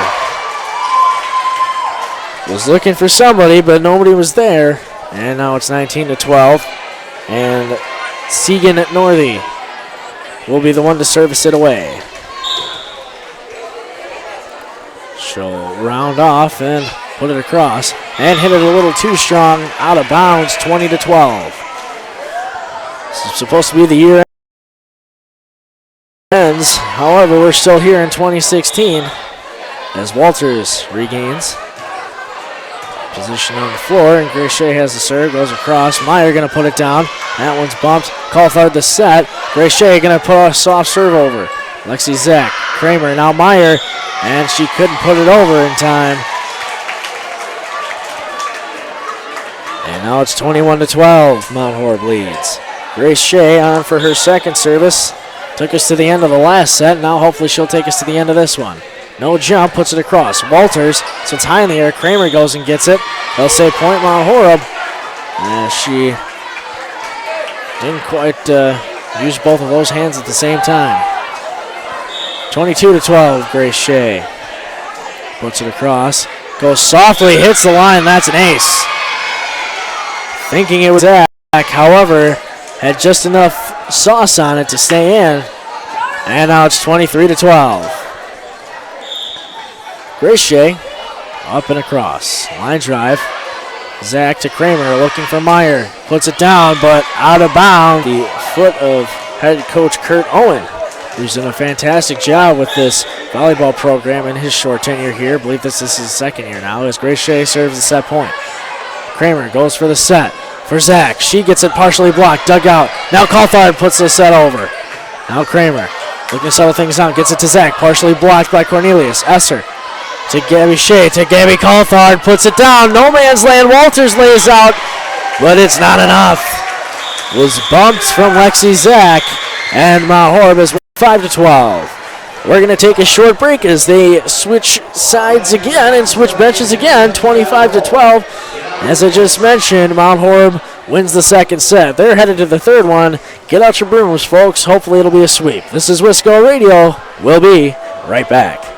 Was looking for somebody, but nobody was there. And now it's 19-12. And Segan at Northey will be the one to service it away. She'll round off and put it across and hit it a little too strong, out of bounds, 20-12. This is supposed to be the year ends. However, we're still here in 2016 as Walters regains position on the floor, and Grace Shea has the serve, goes across. Meyer going to put it down. That one's bumped. Coulthard the set. Grace Shea going to put a soft serve over. Lexi Zach, Kramer, now Meyer, and she couldn't put it over in time. And now it's 21-12. Mount Horeb leads. Grace Shea on for her second service. Took us to the end of the last set. Now hopefully she'll take us to the end of this one. No jump, puts it across. Walters, so it's high in the air. Kramer goes and gets it. They'll say point Mount Horeb. She didn't quite use both of those hands at the same time. 22-12, Grace Shea. Puts it across. Goes softly, hits the line. That's an ace. Thinking it was back, however, had just enough sauce on it to stay in. And now it's 23-12. Grace Shea up and across. Line drive. Zach to Kramer looking for Meyer. Puts it down, but out of bounds. The foot of head coach Kurt Owen, who's done a fantastic job with this volleyball program in his short tenure here. I believe this is his second year now as Grace Shea serves the set point. Kramer goes for the set for Zach. She gets it partially blocked, dug out. Now Coulthard puts the set over. Now Kramer looking to settle things out. Gets it to Zach, partially blocked by Cornelius. Esser to Gabby Shea, to Gabby Coulthard, puts it down. No man's land. Walters lays out, but it's not enough. Was bumped from Lexi Zach, and Mount Horeb is 5-12. We're going to take a short break as they switch sides again and switch benches again, 25-12. As I just mentioned, Mount Horeb wins the second set. They're headed to the third one. Get out your brooms, folks. Hopefully it'll be a sweep. This is Wisco Radio. We'll be right back.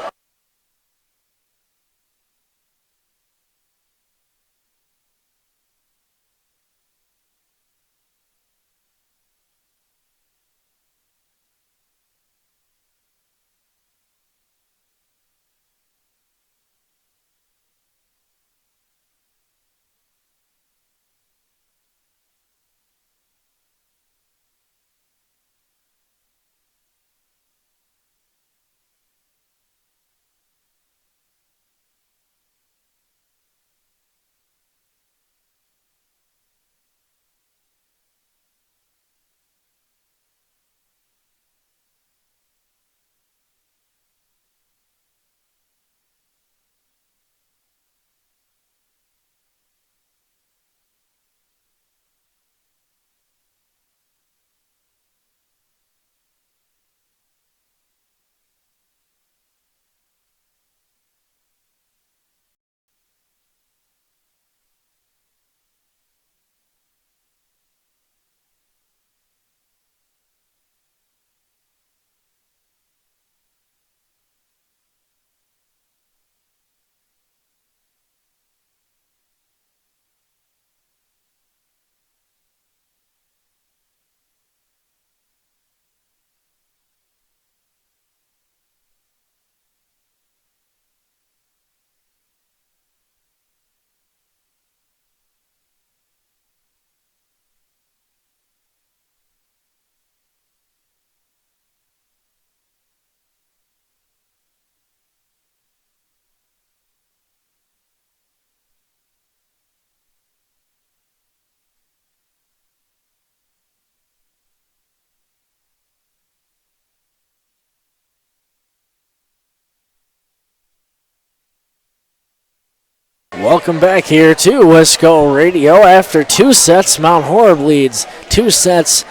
Welcome back here to Wisco Radio. After two sets, Mount Horeb leads 2-0.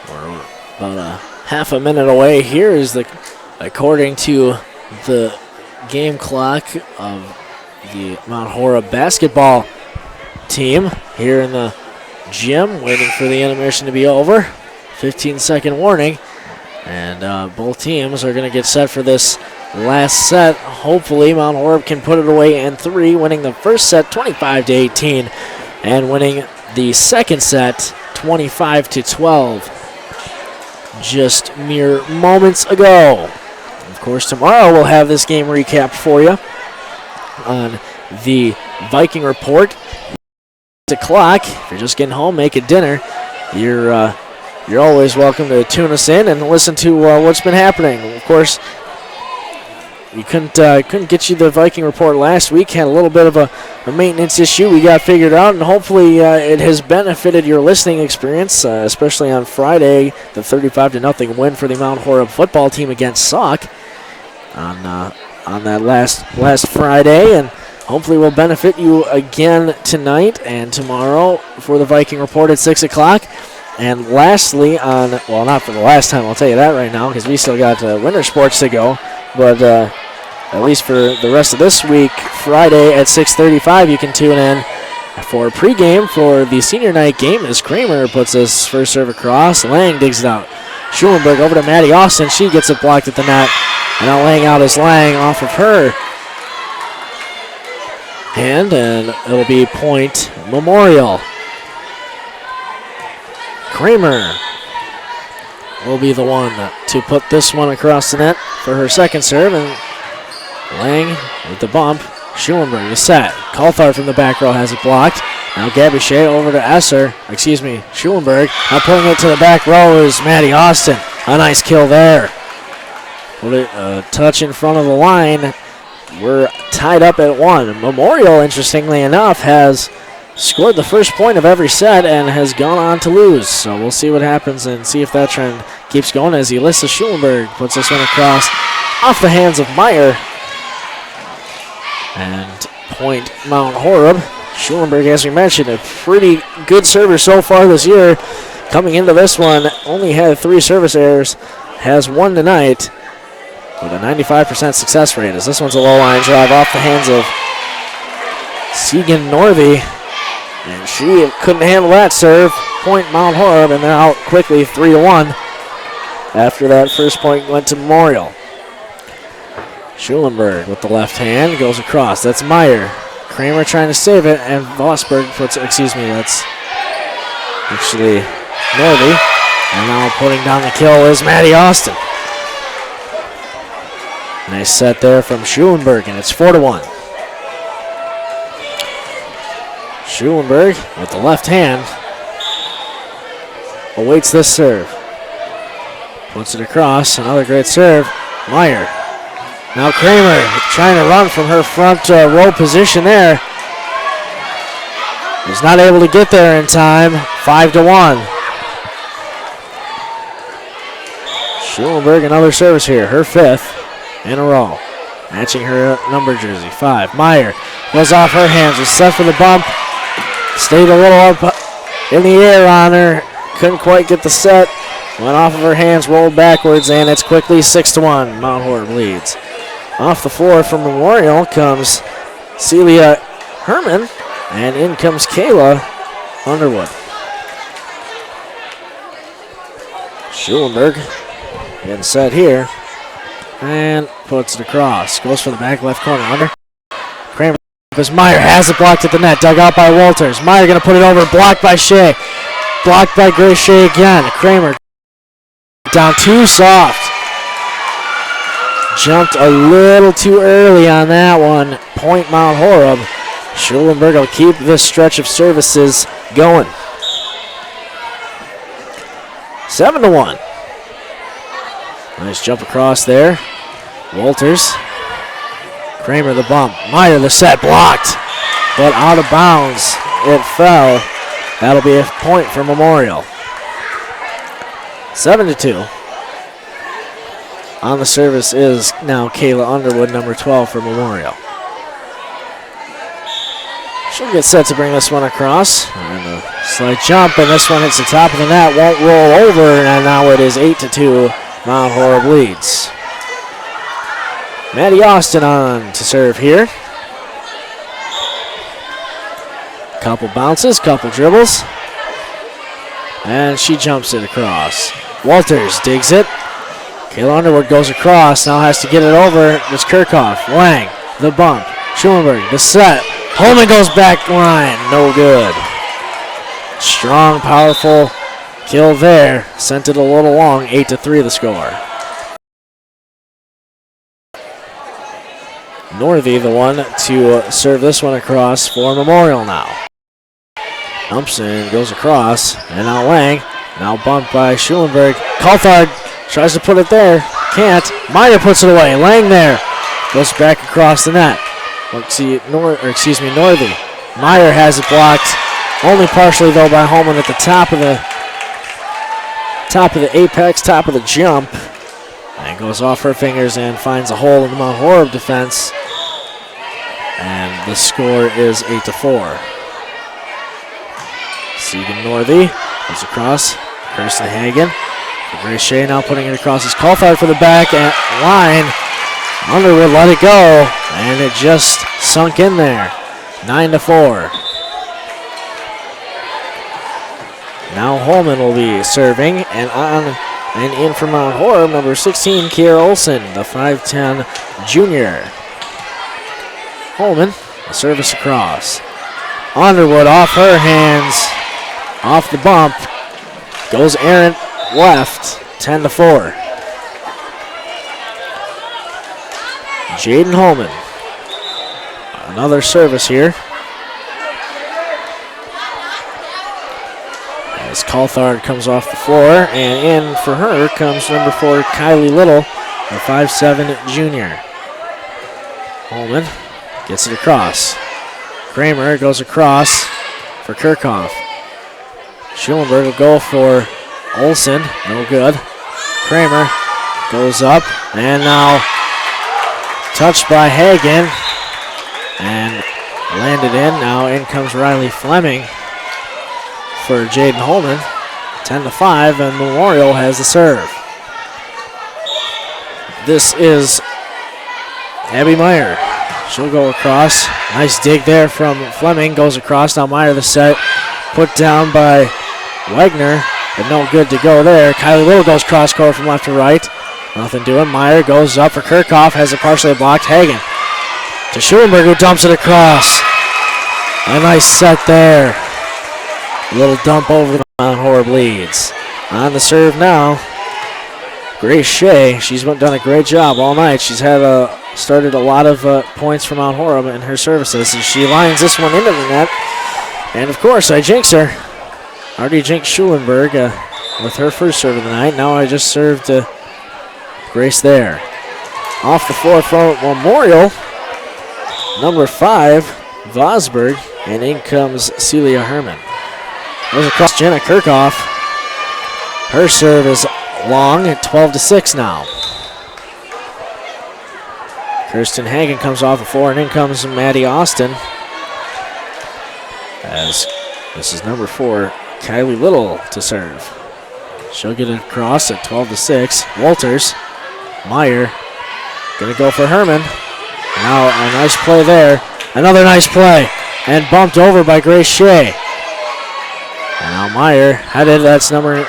We're about a half a minute away. Here is according to the game clock of the Mount Horeb basketball team here in the gym, waiting for the intermission to be over. 15-second warning, and both teams are going to get set for this last set. Hopefully Mount Horeb can put it away in three, winning the first set 25-18 and winning the second set 25-12. just mere moments ago. Of course, tomorrow we'll have this game recapped for you on the Viking Report. 6 o'clock. If you're just getting home, making dinner, you're always welcome to tune us in and listen to what's been happening. Of course, we couldn't get you the Viking Report last week. Had a little bit of a maintenance issue we got figured out, and hopefully it has benefited your listening experience, especially on Friday, the 35-0 win for the Mount Horeb football team against Sauk on that last Friday, and hopefully will benefit you again tonight and tomorrow for the Viking Report at 6 o'clock. And lastly, not for the last time, I'll tell you that right now, because we still got winter sports to go. But at least for the rest of this week, Friday at 6:35, you can tune in for a pregame for the senior night game as Kramer puts his first serve across. Lang digs it out. Schulenberg over to Maddie Austin. She gets it blocked at the net. And now laying out is Lang off of her hand, and it'll be point Memorial. Kramer will be the one to put this one across the net for her second serve, and Lang with the bump. Schulenberg the set. Coulthard from the back row has it blocked. Now Gabuchet over to Schulenberg. Now pulling it to the back row is Maddie Austin. A nice kill there. Put it a touch in front of the line. We're tied up at 1. Memorial, interestingly enough, has scored the first point of every set and has gone on to lose. So we'll see what happens and see if that trend keeps going as Elissa Schulenberg puts this one across off the hands of Meyer. And point Mount Horeb. Schulenberg, as we mentioned, a pretty good server so far this year. Coming into this one, only had 3 service errors, has 1 tonight with a 95% success rate, as this one's a low line drive off the hands of Segan Northey. And she couldn't handle that serve. Point Mount Horeb, and they're out quickly 3-1 after that first point went to Memorial. Schulenberg with the left hand goes across. That's Meyer. Kramer trying to save it, and Vosberg puts, that's actually Northey. And now putting down the kill is Maddie Austin. Nice set there from Schulenberg, and it's 4-1. Schulenberg with the left hand awaits this serve. Puts it across, another great serve. Meyer. Now Kramer trying to run from her front row position there. Was not able to get there in time. 5-1. Schulenberg, another service here, her 5th in a row. Matching her number jersey, 5. Meyer goes off her hands, was set for the bump. Stayed a little up in the air on her. Couldn't quite get the set. Went off of her hands, rolled backwards, and it's quickly 6-1. Mount Horeb leads. Off the floor from Memorial comes Celia Herman, and in comes Kayla Underwood. Schulenberg getting set here and puts it across. Goes for the back left corner. Under. Kramer. As Meyer has it blocked at the net. Dug out by Walters. Meyer going to put it over. Blocked by Shea. Blocked by Grace Shea again. Kramer down too soft. Jumped a little too early on that one. Point Mount Horeb. Schulenberg will keep this stretch of services going. 7-1. Nice jump across there. Walters. Kramer the bump. Meyer the set. Blocked. But out of bounds. It fell. That'll be a point for Memorial. 7-2. On the service is now Kayla Underwood, number 12 for Memorial. She'll get set to bring this one across. And a slight jump, and this one hits the top of the net. Won't roll over, and now it is 8-2. Mount Horeb leads. Maddie Austin on to serve here. Couple bounces, couple dribbles. And she jumps it across. Walters digs it. Kayla Underwood goes across, now has to get it over. It's Kirchhoff. Lang, the bump. Schulenberg, the set. Holman goes back line, no good. Strong, powerful kill there. Sent it a little long, 8-3 the score. Northey, the one to serve this one across for Memorial now. Thompson goes across, and now Lang. Now bumped by Schulenberg. Coulthard tries to put it there. Can't. Meyer puts it away. Lang there. Goes back across the net. Northey. Meyer has it blocked. Only partially, though, by Holman at the top of the apex, top of the jump. And goes off her fingers and finds a hole in the Mount Horeb defense. And the score is 8-4. Segan Northey goes across. Kirsten Hagen. Grace Shea now putting it across his Coulthard for the back at line. Underwood let it go, and it just sunk in there. 9-4. Now Holman will be serving, and on and in from Mount Horeb, number 16, Kiera Olsen, the 5'10 junior. Holman, a service across. Underwood off her hands, off the bump, goes errant left, 10-4. Jaden Holman, another service here. As Coulthard comes off the floor, and in for her comes number 4, Kylie Little, the 5'7 junior. Holman gets it across. Kramer goes across for Kirchhoff. Schulenberg will go for Olsen, no good. Kramer goes up, and now touched by Hagen, and landed in. Now in comes Riley Fleming for Jaden Holman. 10-5, and Memorial has the serve. This is Abby Meyer. She'll go across. Nice dig there from Fleming. Goes across. Now Meyer the set. Put down by Wagner, but no good to go there. Kylie Little goes cross court from left to right. Nothing doing. Meyer goes up for Kirchhoff. Has it partially blocked. Hagen to Schulenberg, who dumps it across. A nice set there. A little dump over the Mount Horeb leads. On the serve now, Grace Shea. She's done a great job all night. She's had started a lot of points from Mount Horeb in her services, and she lines this one into the net. And of course, I jinx her. Already jinxed Schulenberg with her first serve of the night. Now I just served Grace there. Off the floor from Memorial, number 5, Vosberg, and in comes Celia Herman. Goes across Jenna Kirchhoff. Her serve is long at 12-6 now. Kirsten Hagen comes off the floor, and in comes Maddie Austin. As this is number 4, Kylie Little to serve. She'll get it across at 12-6. Walters, Meyer, gonna go for Herman. Now a nice play there. Another nice play, and bumped over by Grace Shea. And now Meyer headed. That's number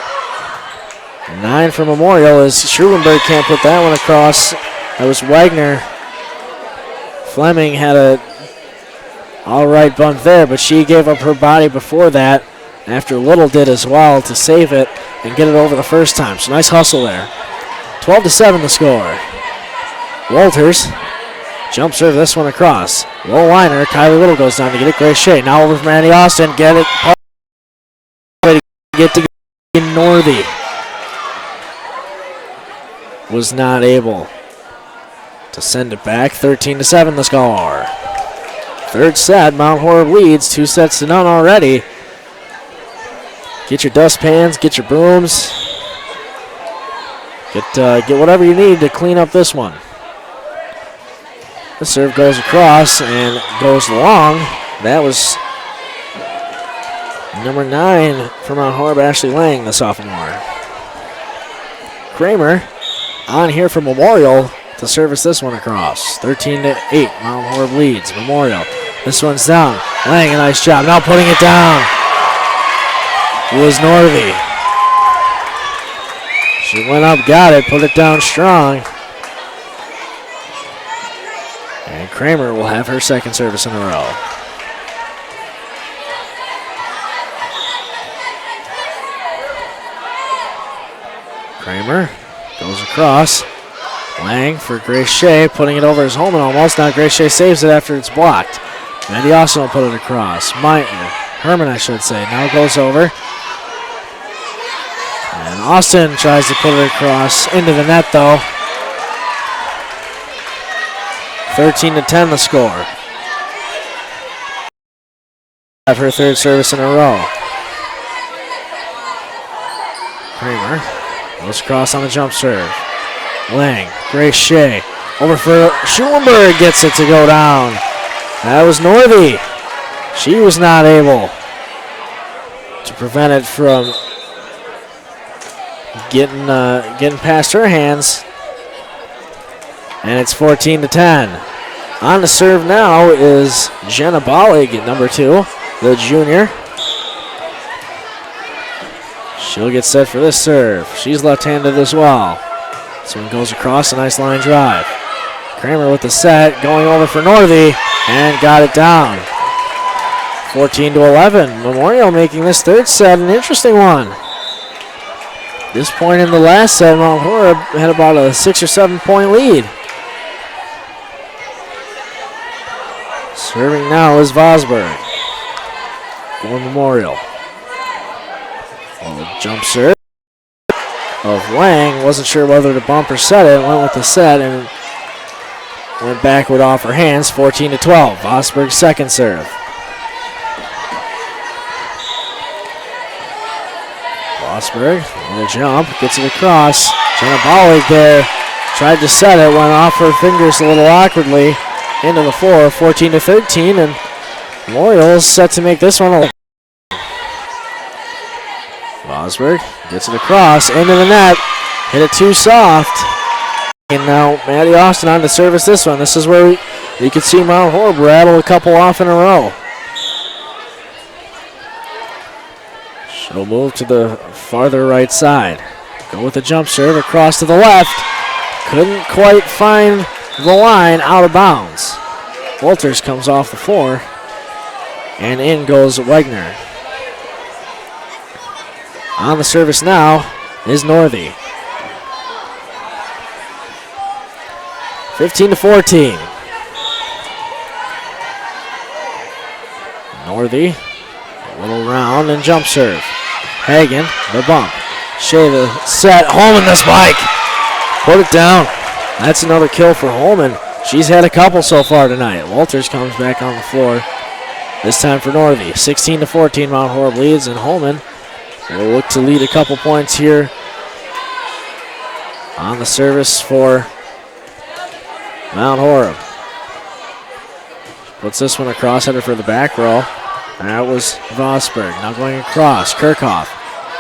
9 for Memorial, as Schulenberg can't put that one across. That was Wagner. Fleming had a all right bump there, but she gave up her body before that, after Little did as well, to save it and get it over the first time. So nice hustle there. 12-7 the score. Walters, jump serve this one across. Low liner, Kylie Little goes down to get it. Grace Shea now over from Andy Austin. Get it. Get to Northey. Was not able to send it back. 13-7 the score. Third set, Mount Horeb leads 2-0 already. Get your dustpans, get your brooms. Get whatever you need to clean up this one. The serve goes across and goes long. That was number 9 for Mount Horeb, Ashley Lang, the sophomore. Kramer on here for Memorial to service this one across. 13-8, Mount Horeb leads. Memorial. This one's down. Lang, a nice job. Now putting it down was Northey. She went up, got it, put it down strong. And Kramer will have her second service in a row. Kramer goes across. Lang for Grace Shea, putting it over his Holman almost. Now Grace Shea saves it after it's blocked. Mandy Austin will put it across. Herman, I should say, now goes over. And Austin tries to put it across into the net, though. 13-10 the score. Have her third service in a row. Kramer goes across on the jump serve. Lang, Grace Shea, over for Schulenberg, gets it to go down. That was Northey. She was not able to prevent it from getting past her hands. And it's 14-10. On the serve now is Jenna Bollig at number 2, the junior. She'll get set for this serve. She's left-handed as well. This one goes across, a nice line drive. Kramer with the set, going over for Northey, and got it down. 14-11. Memorial making this third set an interesting one. This point in the last set, Mount Horeb had about a 6 or 7 point lead. Serving now is Vosberg for Memorial. Jump serve of Lang. Wasn't sure whether to bump or set it. Went with the set and went backward off her hands. 14-12. Vosberg's second serve. Vosberg with a jump. Gets it across. Jenna Bollig there. Tried to set it. Went off her fingers a little awkwardly. Into the floor. 14-13. And Memorial is set to make this one a Vosberg gets it across, into the net, hit it too soft. And now Maddie Austin on to service this one. This is where we could see Mount Horeb rattle a couple off in a row. She'll move to the farther right side. Go with the jump serve across to the left. Couldn't quite find the line, out of bounds. Walters comes off the floor, and in goes Wegner. On the service now is Northey. 15-14. Northey, a little round and jump serve. Hagen, the bump. Shea the set. Holman the spike. Put it down. That's another kill for Holman. She's had a couple so far tonight. Walters comes back on the floor. This time for Northey. 16-14, Mount Horeb leads, and Holman will look to lead a couple points here on the service for Mount Horeb. Puts this one across, headed for the back row. That was Vosberg. Now going across. Kirchhoff.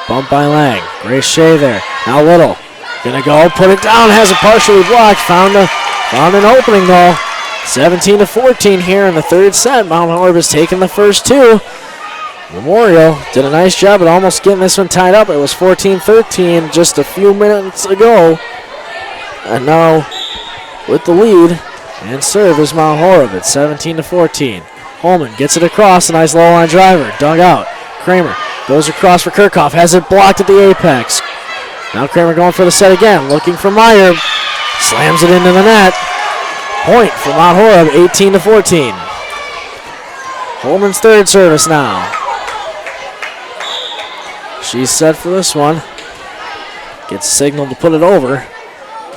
Bump by Lang. Grace Shea there. Now Little. Gonna go. Put it down. Has it partially blocked. Found an opening though. 17-14 here in the third set. Mount Horeb has taken the first two. Memorial did a nice job at almost getting this one tied up. It was 14-13 just a few minutes ago. And now with the lead and serve is Mount Horeb at 17-14. Holman gets it across, a nice low line driver, dug out. Kramer goes across for Kirchhoff, has it blocked at the apex. Now Kramer going for the set again, looking for Meyer, slams it into the net. Point for Mount Horeb, 18-14. Holman's third service now. She's set for this one. Gets signaled to put it over,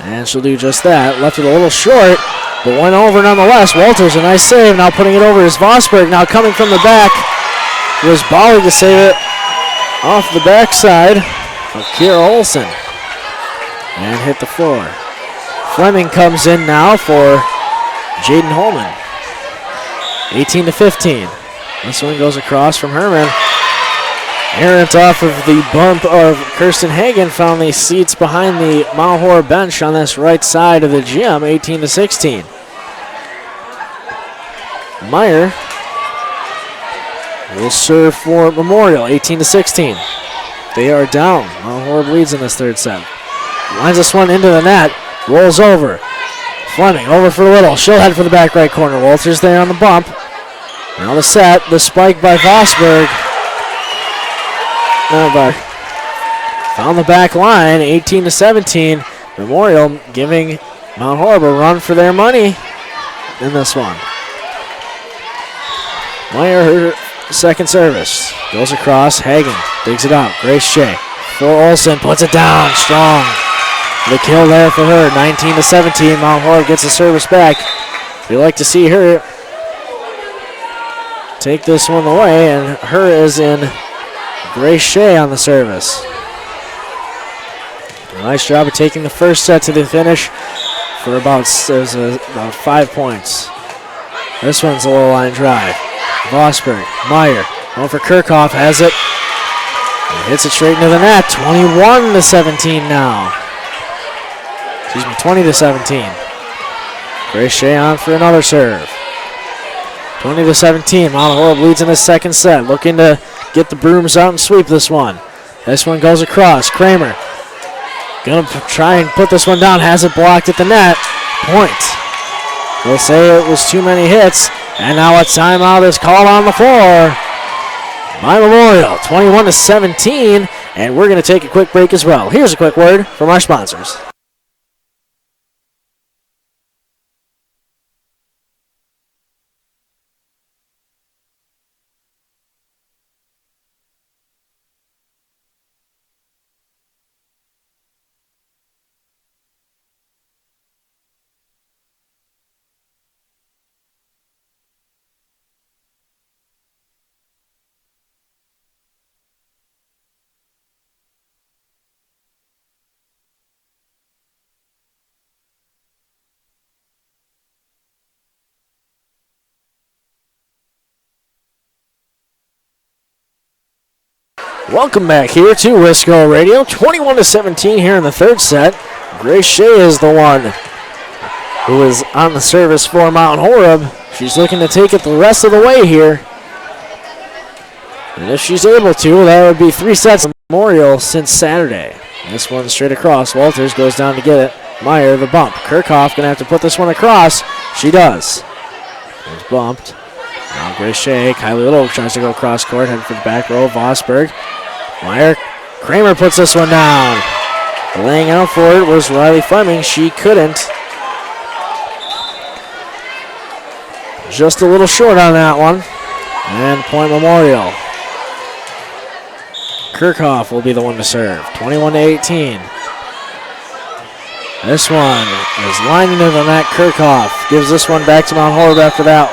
and she'll do just that. Left it a little short, but went over nonetheless. Walters, a nice save. Now putting it over is Vosberg. Now coming from the back was Bollig to save it off the backside of Kira Olsen. And hit the floor. Fleming comes in now for Jaden Holman. 18-15. This one goes across from Herman. Errant off of the bump of Kirsten Hagen found the seats behind the Mount Horeb bench on this right side of the gym, 18-16. Meyer will serve for Memorial, 18-16. They are down. Mount Horeb leads in this third set. Lines this one into the net, rolls over. Fleming over for Little. She'll head for the back right corner. Walters there on the bump. Now the set, the spike by Vosberg. found the back line, 18-17. Memorial giving Mount Horeb a run for their money in this one. Meyer, her second service. Goes across. Hagen digs it up. Grace Shea for Olsen. Puts it down. Strong. The kill there for her. 19-17. Mount Horeb gets the service back. We like to see her take this one away, and her is in Grace Shea on the service. A nice job of taking the first set to the finish for about 5 points. This one's a low line drive. Vosberg, Meyer, going for Kirchhoff, has it. And hits it straight into the net. 21-17 now. Excuse me, 20-17. Grace Shea on for another serve. 20-17. Mount Horeb leads in the second set. Looking to get the brooms out and sweep this one. This one goes across. Kramer gonna try and put this one down. Has it blocked at the net. Point. They'll say it was too many hits. And now a timeout is called on the floor by Memorial. 21-17. And we're going to take a quick break as well. Here's a quick word from our sponsors. Welcome back here to Wisco Radio. 21-17 here in the third set. Grace Shea is the one who is on the service for Mount Horeb. She's looking to take it the rest of the way here. And if she's able to, that would be 3 sets of Memorial since Saturday. This one straight across. Walters goes down to get it. Meyer, the bump. Kirchhoff going to have to put this one across. She does. It's bumped. Now Grace Shea. Kylie Little tries to go cross court, headed for the back row. Vosberg. Meyer. Kramer puts this one down. Laying out for it was Riley Fleming. She couldn't. Just a little short on that one. And point Memorial. Kirchhoff will be the one to serve. 21-18. This one is lining into the net. Kirchhoff gives this one back to Mount Horeb after that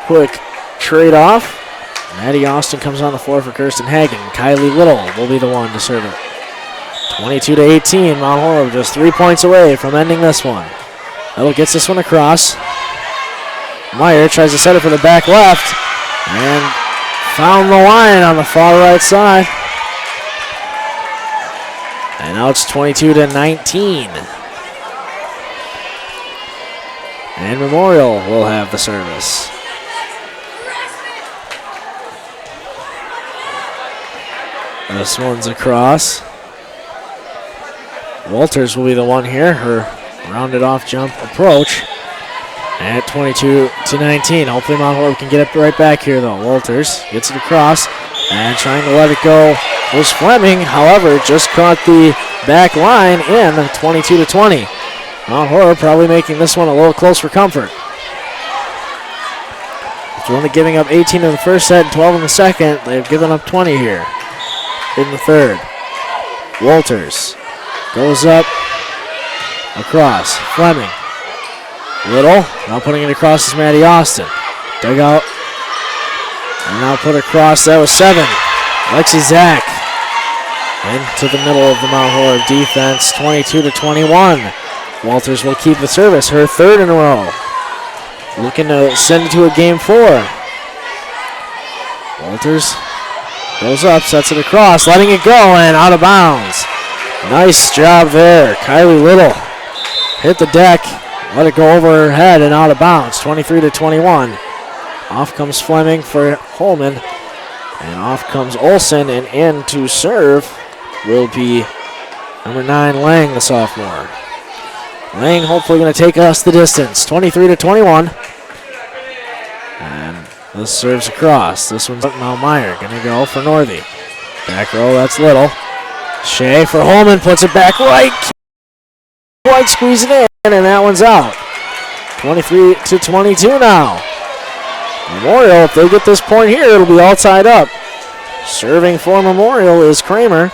quick trade off. Maddie Austin comes on the floor for Kirsten Hagen. Kylie Little will be the one to serve it. 22-18. Mount Horeb just 3 points away from ending this one. Little gets this one across. Meyer tries to set it for the back left and found the line on the far right side. And now it's 22-19. And Memorial will have the service. This one's across. Walters will be the one here. Her rounded off jump approach at 22-19. Hopefully Mount Horeb can get it right back here though. Walters gets it across and trying to let it go was Fleming. However, just caught the back line in 22-20. Mount Horeb probably making this one a little close for comfort. After only giving up 18 in the first set and 12 in the second, they've given up 20 here in the third. Walters goes up, across, Fleming. Little, now putting it across is Maddie Austin. Dug out, and now put across, that was 7. Lexi Zach into the middle of the Mount Horeb defense, 22-21. Walters will keep the service, her third in a row. Looking to send it to a game 4. Walters goes up, sets it across, letting it go, and out of bounds. Nice job there. Kylie Little hit the deck, let it go over her head and out of bounds. 23-21. Off comes Fleming for Holman, and off comes Olsen, and in to serve will be number 9, Lang, the sophomore. Lang hopefully going to take us the distance. 23-21. And this serves across. This one's now Meyer going to go for Northey. Back row, that's Little. Shea for Holman, puts it back right. Quite squeeze it in, and that one's out. 23-22 now. Memorial, if they get this point here, it'll be all tied up. Serving for Memorial is Kramer.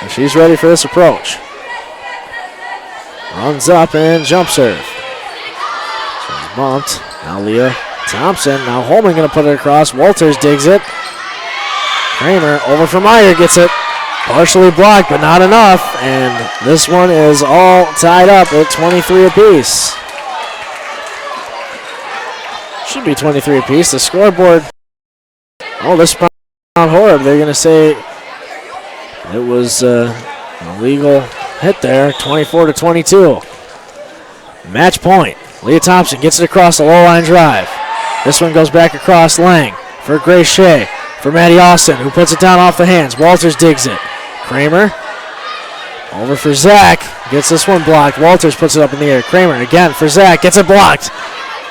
And she's ready for this approach. Runs up and jump serve. So bumped. Now Leah Thompson. Now Holman going to put it across. Walters digs it. Kramer over for Meyer, gets it. Partially blocked, but not enough. And this one is all tied up at 23 apiece. Should be 23 apiece. The scoreboard. Oh, this Mount Horeb. They're going to say it was an illegal hit there. 24-22. Match point. Leah Thompson gets it across the low line drive. This one goes back across Lang for Grace Shea. For Maddie Austin, who puts it down off the hands. Walters digs it. Kramer over for Zach. Gets this one blocked. Walters puts it up in the air. Kramer again for Zach. Gets it blocked.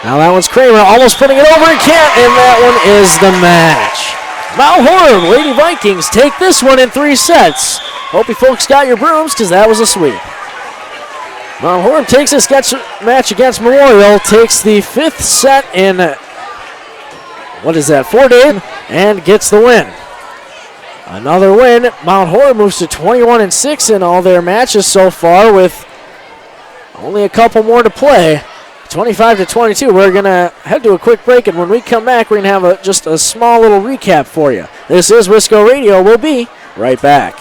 Now that one's Kramer almost putting it over and can't, and that one is the match. Mount Horeb Lady Vikings take this one in 3 sets. Hope you folks got your brooms, because that was a sweep. Mount Horeb takes this match against Memorial, takes the 5th set in, 4 days, and gets the win. Another win. Mount Horeb moves to 21-6 in all their matches so far, with only a couple more to play. 25-22. We're going to head to a quick break, and when we come back, we're going to have just a small little recap for you. This is Wisco Radio. We'll be right back.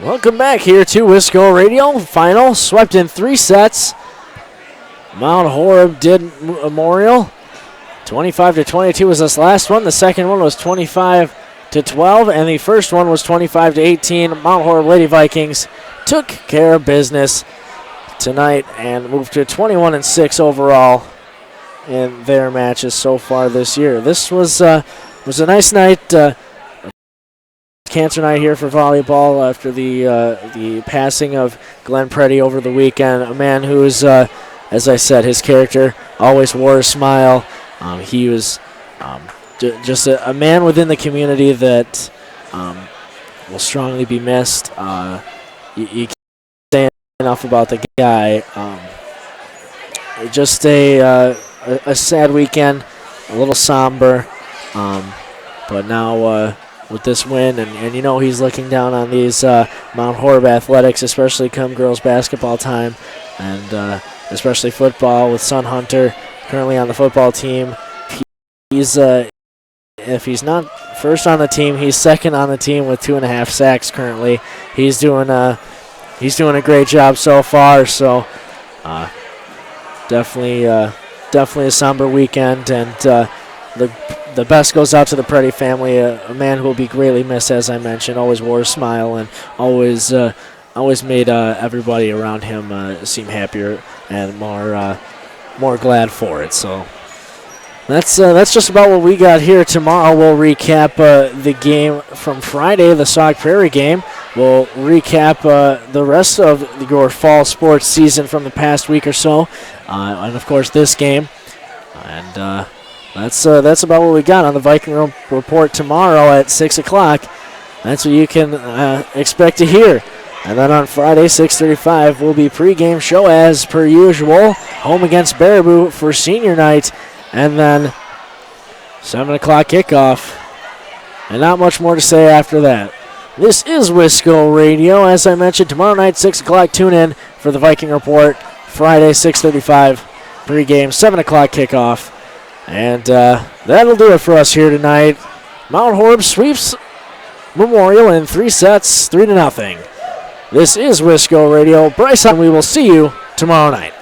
Welcome back here to Wisco Radio. Final swept in 3 sets. Mount Horeb did Memorial. 25-22 was this last one. The second one was 25-12, and the first one was 25-18. Mount Horeb Lady Vikings took care of business tonight and moved to 21-6 overall in their matches so far this year. This was a nice night. Cancer night here for volleyball after the passing of Glenn Preddy over the weekend. A man who is, as I said, his character always wore a smile. He was just a man within the community that will strongly be missed. You can't say enough about the guy. Just a sad weekend, a little somber, but now with this win, and you know he's looking down on these Mount Horeb Athletics, especially come girls basketball time, and especially football with Son Hunter currently on the football team. He's if he's not first on the team, he's second on the team with 2.5 sacks currently. He's doing a great job so far. So definitely a somber weekend, and the best goes out to the Preddy family, a man who will be greatly missed, as I mentioned. Always wore a smile and always made everybody around him seem happier and more glad for it. So that's just about what we got here. Tomorrow we'll recap the game from Friday, the Sauk Prairie game. We'll recap the rest of your fall sports season from the past week or so, and of course this game. And that's about what we got on the Viking Report tomorrow at 6 o'clock. That's what you can expect to hear. And then on Friday, 6:35, will be pregame show as per usual. Home against Baraboo for senior night. And then 7 o'clock kickoff. And not much more to say after that. This is Wisco Radio. As I mentioned, tomorrow night, 6 o'clock, tune in for the Viking Report. Friday, 6:35, pregame, 7 o'clock kickoff. And that'll do it for us here tonight. Mount Horeb sweeps Memorial in 3 sets, 3-0. This is Wisco Radio. Bryce, and we will see you tomorrow night.